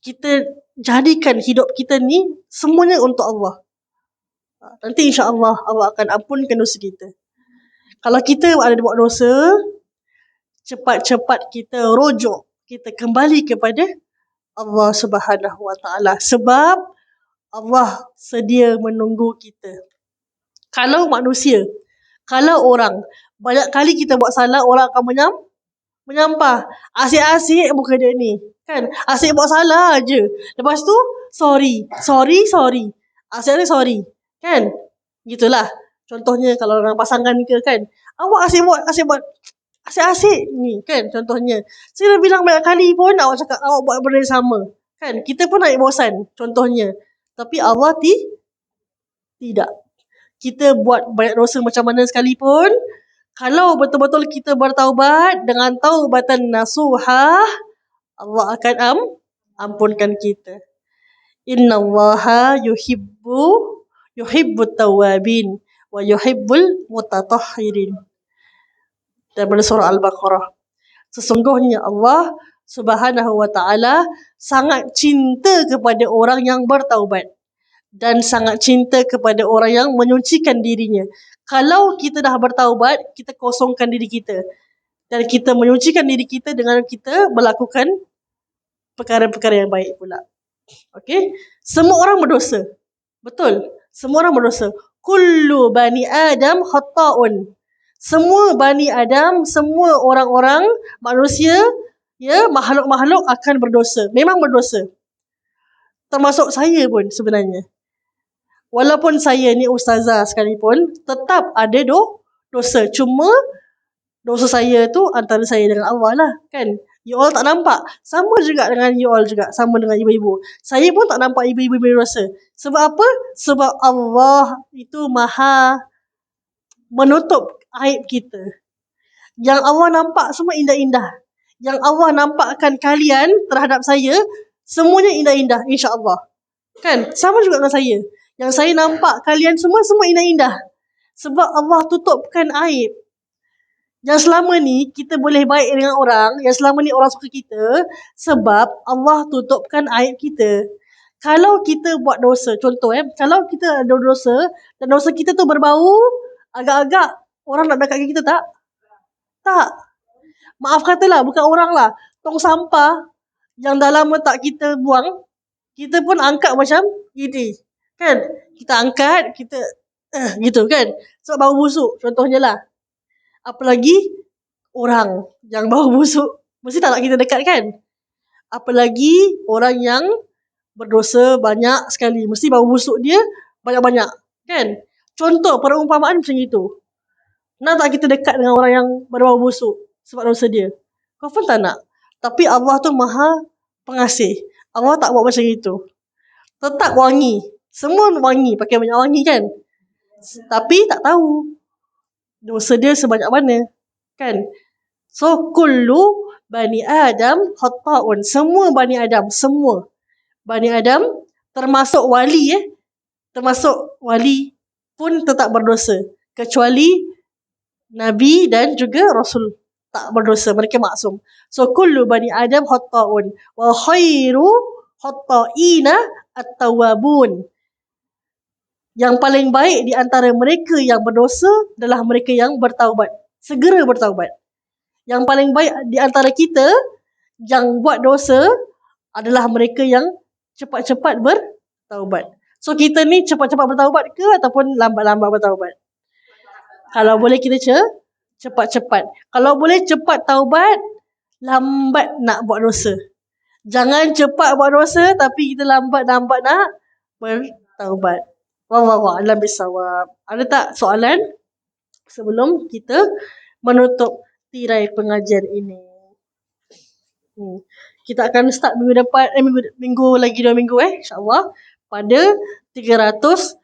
Kita jadikan hidup kita ni semuanya untuk Allah. Nanti insya-Allah Allah akan ampunkan dosa kita. Kalau kita ada buat dosa, cepat-cepat kita rujuk, kita kembali kepada Allah Subhanahu Wa Taala, sebab Allah sedia menunggu kita. Kalau manusia, kalau orang, banyak kali kita buat salah, orang akan menyampah. Asyik-asyik muka dia ni. Kan? Asyik buat salah je. Lepas tu, sorry. Asyik-asyik sorry. Kan? Gitulah. Contohnya kalau orang pasangan ke kan. Awak asyik buat. Asyik-asyik ni kan contohnya. Saya dah bilang banyak kali pun awak cakap awak buat benda yang sama. Kan? Kita pun naik bosan contohnya. Tapi Allah tidak. Kita buat banyak dosa macam mana sekalipun, kalau betul-betul kita bertaubat dengan taubatan nasuhah, Allah akan ampunkan kita. Innallaha yuhibbut tawabin wa yuhibbul mutatahhirin. Daripada surah Al-Baqarah. Sesungguhnya Allah Subhanahu Wa Taala sangat cinta kepada orang yang bertaubat dan sangat cinta kepada orang yang menyucikan dirinya. Kalau kita dah bertaubat, kita kosongkan diri kita dan kita menyucikan diri kita dengan kita melakukan perkara-perkara yang baik pula. Okey? Semua orang berdosa. Betul? Semua orang berdosa. Kullu bani Adam khata'un. Semua bani Adam, semua orang-orang manusia, ya, makhluk-makhluk akan berdosa. Memang berdosa. Termasuk saya pun sebenarnya. Walaupun saya ni ustazah sekalipun, tetap ada dosa. Cuma dosa saya tu antara saya dengan Allah lah, kan? You all tak nampak. Sama juga dengan you all juga. Sama dengan ibu-ibu. Saya pun tak nampak ibu-ibu berdosa. Sebab apa? Sebab Allah itu maha menutup aib kita. Yang Allah nampak semua indah-indah. Yang Allah nampakkan kalian terhadap saya, semuanya indah-indah, insya-Allah. Kan? Sama juga dengan saya. Yang saya nampak kalian semua indah-indah. Sebab Allah tutupkan aib. Yang selama ni kita boleh baik dengan orang, yang selama ni orang suka kita, sebab Allah tutupkan aib kita. Kalau kita buat dosa, contoh kalau kita ada dosa dan dosa kita tu berbau, agak-agak orang nak dekat kita tak? Tak. Maaf katalah, bukan orang lah. Tong sampah yang dah lama tak kita buang, kita pun angkat macam gini. Kan? Kita angkat, kita gitu kan. Sebab bau busuk contohnya lah. Apalagi orang yang bau busuk, mesti tak nak kita dekat kan. Apalagi orang yang berdosa banyak sekali, mesti bau busuk dia banyak-banyak kan. Contoh perumpamaan macam itu. Nak tak kita dekat dengan orang yang berbau busuk sebab dosa dia? Kau pun tak nak. Tapi Allah tu maha pengasih. Allah tak buat macam itu. Tetap wangi. Semua wangi, pakai minyak wangi kan. Tapi tak tahu dosa dia sebanyak mana. Kan? So, kullu bani Adam khata'un. Semua bani Adam. Semua bani Adam, termasuk wali termasuk wali pun tetap berdosa. Kecuali Nabi dan juga Rasul tak berdosa. Mereka maksum. So, kullu bani Adam khata'un. Wa khairu khata'ina at-tawwabun. Yang paling baik di antara mereka yang berdosa adalah mereka yang bertaubat. Segera bertaubat. Yang paling baik di antara kita yang buat dosa adalah mereka yang cepat-cepat bertaubat. So kita ni cepat-cepat bertaubat ke ataupun lambat-lambat bertaubat? Kalau boleh kita cepat-cepat. Kalau boleh cepat taubat, lambat nak buat dosa. Jangan cepat buat dosa tapi kita lambat-lambat nak bertaubat. Wallahu a'lam bissawab. Ada tak soalan sebelum kita menutup tirai pengajian ini? Kita akan start minggu depan, minggu lagi 2 minggu insya-Allah pada 325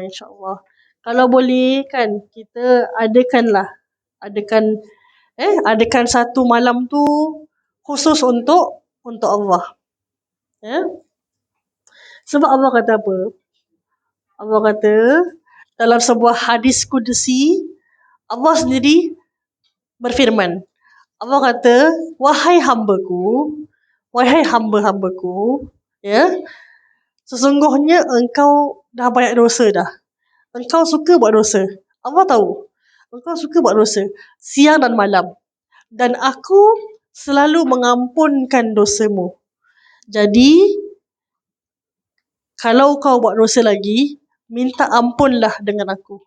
insya-Allah. Kalau boleh kan kita adakan satu malam tu khusus untuk Allah. Ya. Sebab Allah kata apa? Allah kata dalam sebuah hadis kudusi, Allah sendiri berfirman, Allah kata, wahai hamba-hambaku, ya, sesungguhnya engkau dah banyak dosa dah. Engkau suka buat dosa. Allah tahu. Engkau suka buat dosa siang dan malam. Dan aku selalu mengampunkan dosamu. Jadi, kalau kau buat dosa lagi, minta ampunlah dengan aku.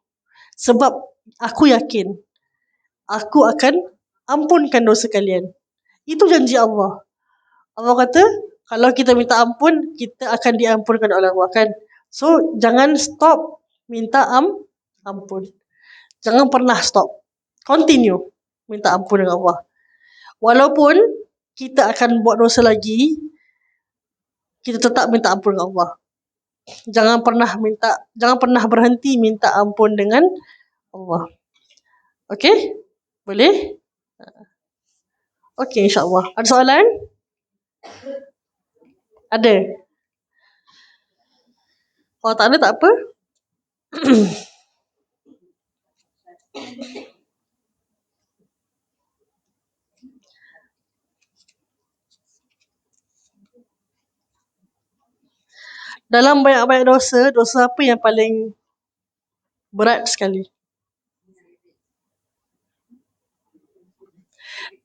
Sebab aku yakin, aku akan ampunkan dosa kalian. Itu janji Allah. Allah kata, kalau kita minta ampun, kita akan diampunkan oleh Allah kan. So, jangan stop minta ampun. Jangan pernah stop. Continue minta ampun dengan Allah. Walaupun kita akan buat dosa lagi, kita tetap minta ampun dengan Allah. Jangan pernah berhenti minta ampun dengan Allah. Okey? Boleh? Okey, insya-Allah. Ada soalan? Ada. Kalau tak ada, tak apa. Dalam banyak-banyak dosa apa yang paling berat sekali?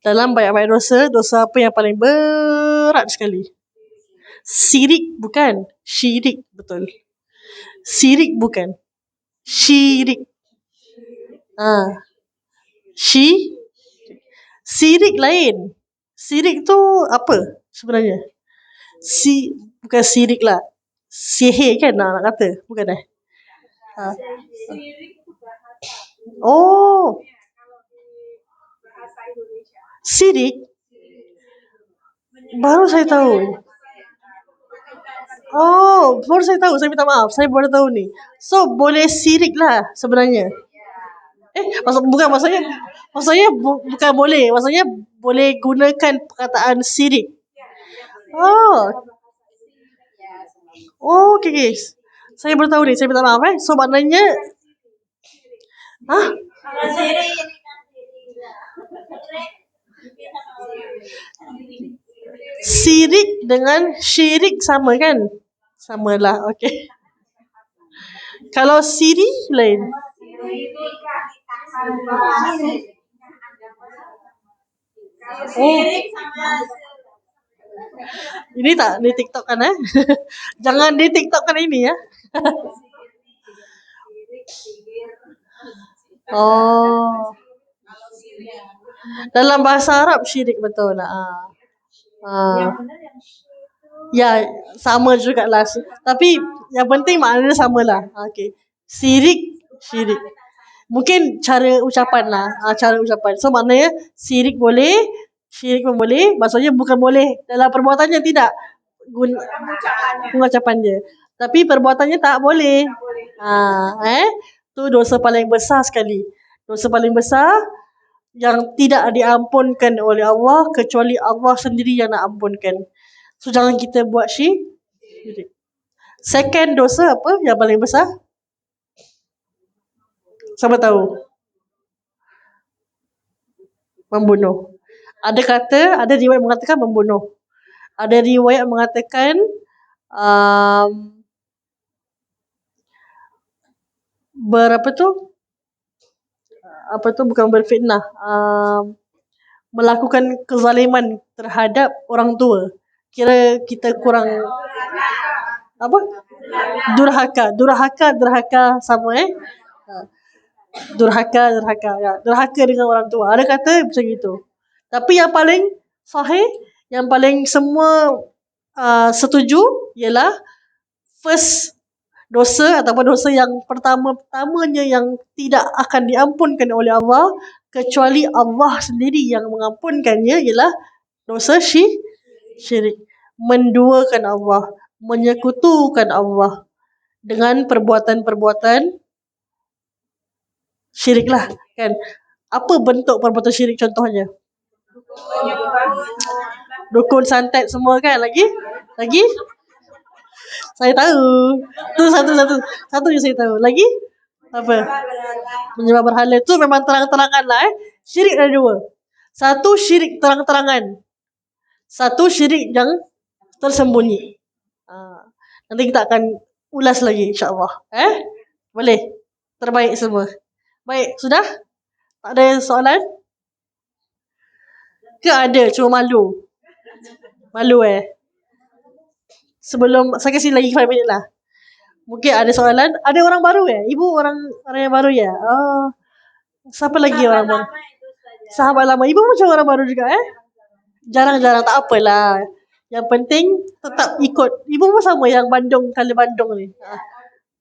Dalam banyak-banyak dosa apa yang paling berat sekali? Syirik bukan. Syirik, betul. Syirik bukan. Syirik. Syirik lain. Syirik tu apa sebenarnya? Bukan syirik lah. Sihir kan nak kata? Bukan Oh. Syirik? Baru saya tahu. Oh, baru saya tahu. Saya minta maaf. Saya baru tahu ni. So, boleh syirik lah sebenarnya. Maksudnya bukan boleh. Maksudnya boleh gunakan perkataan syirik. Oh, okay, guys. Saya baru tahu ni. Saya minta maaf. So, maknanya... Syirik dengan syirik sama kan? Samalah, okay. Kalau Siri lain. Oh. Ini tak di TikTok kan Jangan di TikTok kan ini ya. Oh. Dalam bahasa Arab syirik betul lah. Ya, sama jugalah. Tapi yang penting maknanya samalah. Okey. Syirik. Mungkin cara ucapan lah. Cara ucapan. So maknanya syirik boleh, syirik pun boleh. Maksudnya bukan boleh dalam perbuatannya tidak. Ucapan dia. Tapi perbuatannya tak boleh. Tu dosa paling besar sekali. Dosa paling besar yang tidak diampunkan oleh Allah kecuali Allah sendiri yang nak ampunkan. So jangan kita buat syirik. Second dosa apa yang paling besar? Siapa tahu? Membunuh. Ada riwayat mengatakan membunuh. Ada riwayat mengatakan bukan berfitnah, melakukan kezaliman terhadap orang tua. Kira kita kurang apa? Durhaka sama Durhaka ya. Durhaka dengan orang tua. Ada kata macam itu. Tapi yang paling sahih, yang paling semua setuju ialah first dosa ataupun dosa yang pertamanya yang tidak akan diampunkan oleh Allah kecuali Allah sendiri yang mengampunkannya ialah dosa syirik. Menduakan Allah, menyekutukan Allah dengan perbuatan-perbuatan syirik lah kan. Apa bentuk perbuatan syirik contohnya? Dukun, santet semua kan. Lagi saya tahu. Tu satu je saya tahu. Lagi apa? Menyembah berhala tu memang terang-terangan lah Syirik ada dua. Satu syirik terang-terangan. Satu syirik yang tersembunyi. Nanti kita akan ulas lagi insya-Allah. Boleh? Terbaik semua. Baik, sudah? Tak ada soalan? Ke ada, cuma malu. Malu Sebelum, saya kasih lagi 5 minit lah. Mungkin ada soalan. Ada orang baru Ibu orang yang baru ya? Oh. Siapa lagi orang baru? Sahabat lama. Ibu macam orang baru juga Jarang-jarang, tak apalah. Yang penting tetap ikut. Ibu pun sama yang Bandung, kali Bandung ni.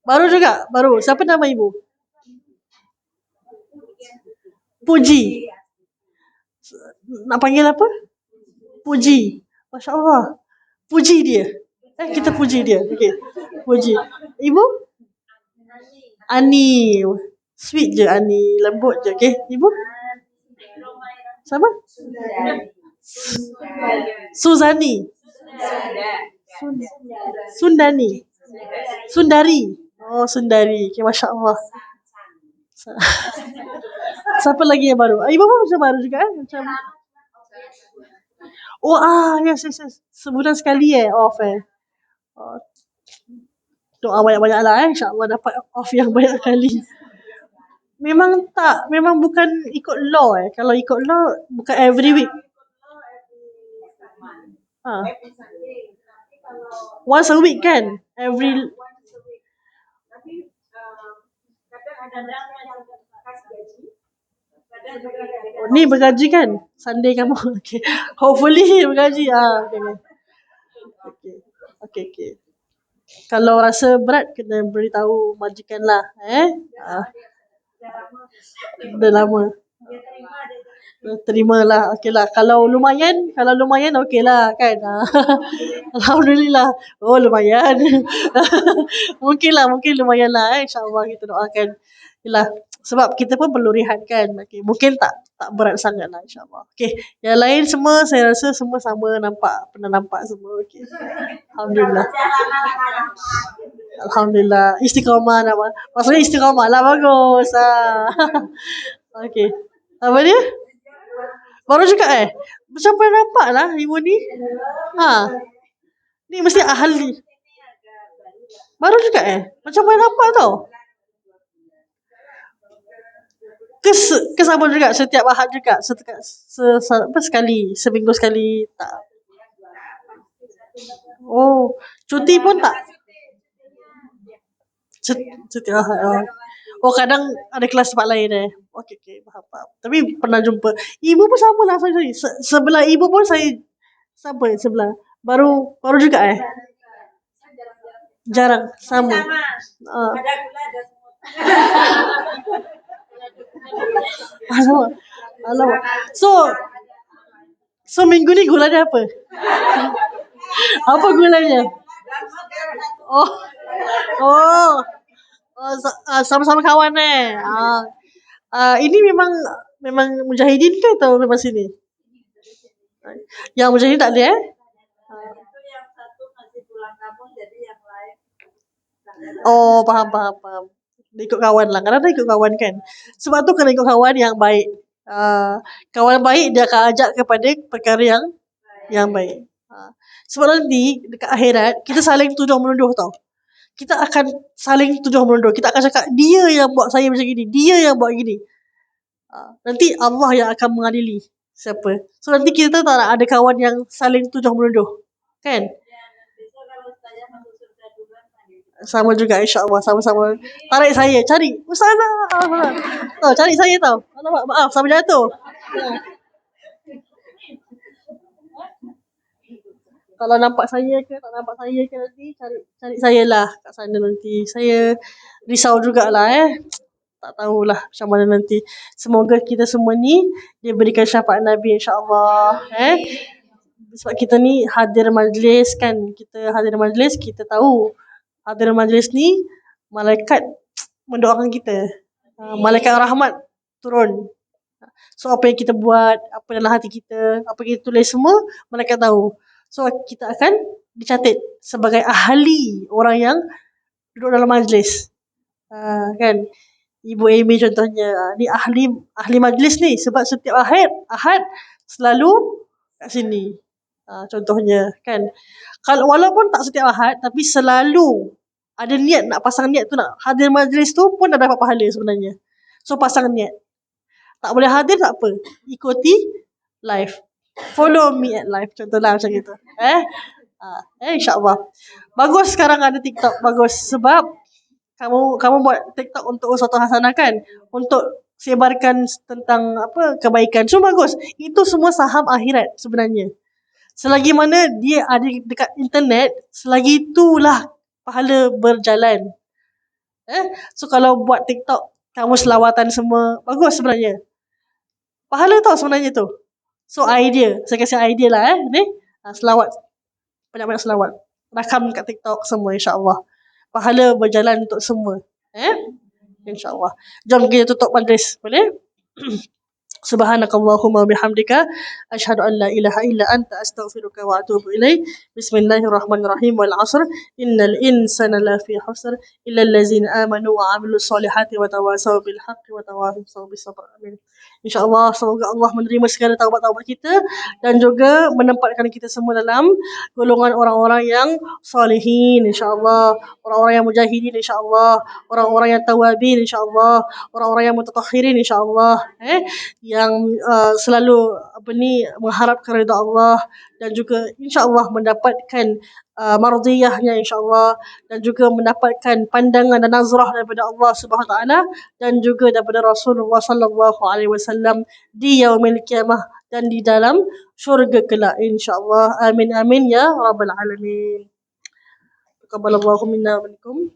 Baru juga? Baru. Siapa nama ibu? Puji. Nak panggil apa? Puji. Masya Allah. Puji dia. Kita puji dia. Okey. Puji. Ibu? Ani. Sweet je Ani. Lembut je. Okey. Ibu? Siapa? Suzani. Sundani. Sundari. Oh, Sundari. Okay, Masya Allah. Siapa lagi yang baru? Ibu pun macam baru juga Macam yes. Sebulan sekali off Doa banyak-banyak lah InsyaAllah dapat off yang banyak kali. Memang bukan ikut law Kalau ikut law bukan every week. Once a week kan? Every ni bergaji kan? Sunday kamu. Okay. Hopefully bergaji. Okay. Kalau rasa berat kena beritahu majikan lah. Dah lama. Terimalah. Okey lah. Kalau lumayan okey lah kan. Alhamdulillah. Oh lumayan. Mungkin lumayan lah InsyaAllah kita doakan. Yalah. Sebab kita pun perlu rehat kan. Okay. Mungkin tak berat sangat lah insyaAllah. Okay. Yang lain semua saya rasa semua sama pernah nampak semua. Okay. Alhamdulillah. Istiqamah nama. Maksudnya istiqamah lah bagus. Okay. Apa dia? Baru juga Macam pernah nampak lah ibu ni. Ni mesti ahli. Baru juga Macam pernah nampak tau. Ke sama juga setiap Ahad juga. Sekali. Seminggu sekali tak. Oh, cuti pun tak. Setiap Ahad. Oh, kadang ada kelas tempat lain Okey, faham. Tapi pernah jumpa. Ibu pun sama lah. Sorry. Sebelah ibu pun saya. Siapa sebelah? Baru juga Jarang. Sama. Alamak. So minggu ni gulanya apa? Apa gulanya? Oh, sama-sama kawan ini memang mujahidin ke atau memang sini? Yang mujahidin tak ada yang satu masih pulang kampung jadi yang lain. Oh, faham. Dia ikut kawan lah. Kadang-kadang ikut kawan kan. Sebab tu kena ikut kawan yang baik. Kawan baik dia akan ajak kepada perkara yang baik. Sebab nanti dekat akhirat kita saling tuduh menuduh tau. Kita akan saling tuduh menuduh. Kita akan cakap dia yang buat saya macam gini, dia yang buat gini. Nanti Allah yang akan mengadili siapa. So nanti kita tak nak ada kawan yang saling tuduh menuduh. Kan? Sama juga insya-Allah sama-sama. Tarik saya, cari. Ustazah. Cari saya tau. Alamak, maaf sampai jatuh. Kalau nampak saya ke tak nampak saya ke nanti cari saya lah kat sana nanti. Saya risau jugalah Tak tahulah macam mana nanti. Semoga kita semua ni diberikan syafaat Nabi insya-Allah sebab kita ni hadir majlis kan. Kita hadir majlis kita tahu hadir majlis ni malaikat mendoakan kita. Malaikat rahmat turun. So apa yang kita buat, apa dalam hati kita, apa yang kita tulis semua malaikat tahu. So kita akan dicatat sebagai ahli orang yang duduk dalam majlis. Kan? Ibu Amy contohnya. Ni ahli majlis ni sebab setiap Ahad selalu kat sini. Contohnya kan. Kalau walaupun tak setiap Ahad tapi selalu ada niat nak pasang niat tu nak hadir majlis tu pun dah dapat pahala sebenarnya. So pasang niat. Tak boleh hadir tak apa. Ikuti live. Follow me at live. Contohlah macam itu. InsyaAllah. Bagus sekarang ada TikTok. Bagus. Sebab kamu buat TikTok untuk suatu hasanah kan, untuk sebarkan tentang kebaikan. So bagus. Itu semua saham akhirat sebenarnya. Selagi mana dia ada dekat internet, selagi itulah pahala berjalan. So kalau buat TikTok kamu selawatan semua, bagus sebenarnya. Pahala tau sebenarnya tu. So idea, saya kasih idea lah ni. Selawat. Banyak-banyak selawat. Rakam kat TikTok semua insya-Allah. Pahala berjalan untuk semua. InsyaAllah. Jom kita tutup majlis. Boleh? Subhanakallahumma bihamdika asyhadu an la ilaha illa anta astaghfiruka wa atubu ilaik. Bismillahirrahmanirrahim. Wal 'asr innal insana lafi khusr illa allazina amanu wa 'amilus solihati wa tawasaw bil haqqi wa tawasaw bis sabr. Amin. InsyaAllah semoga Allah menerima segala taubat-taubat kita dan juga menempatkan kita semua dalam golongan orang-orang yang salihin insyaAllah, orang-orang yang mujahidin insyaAllah, orang-orang yang tawabin insyaAllah, orang-orang yang mutatahhirin insyaAllah, yang selalu mengharapkan redha Allah dan juga insyaAllah mendapatkan mardiyahnya insyaAllah dan juga mendapatkan pandangan dan nazrah daripada Allah Subhanahu Wa Taala dan juga daripada Rasulullah Sallallahu Alaihi Wasallam di yaumil qiyamah dan di dalam syurga kelak insyaAllah. Amin amin ya rabbal alamin. Taqabbalallahu minna wa minkum.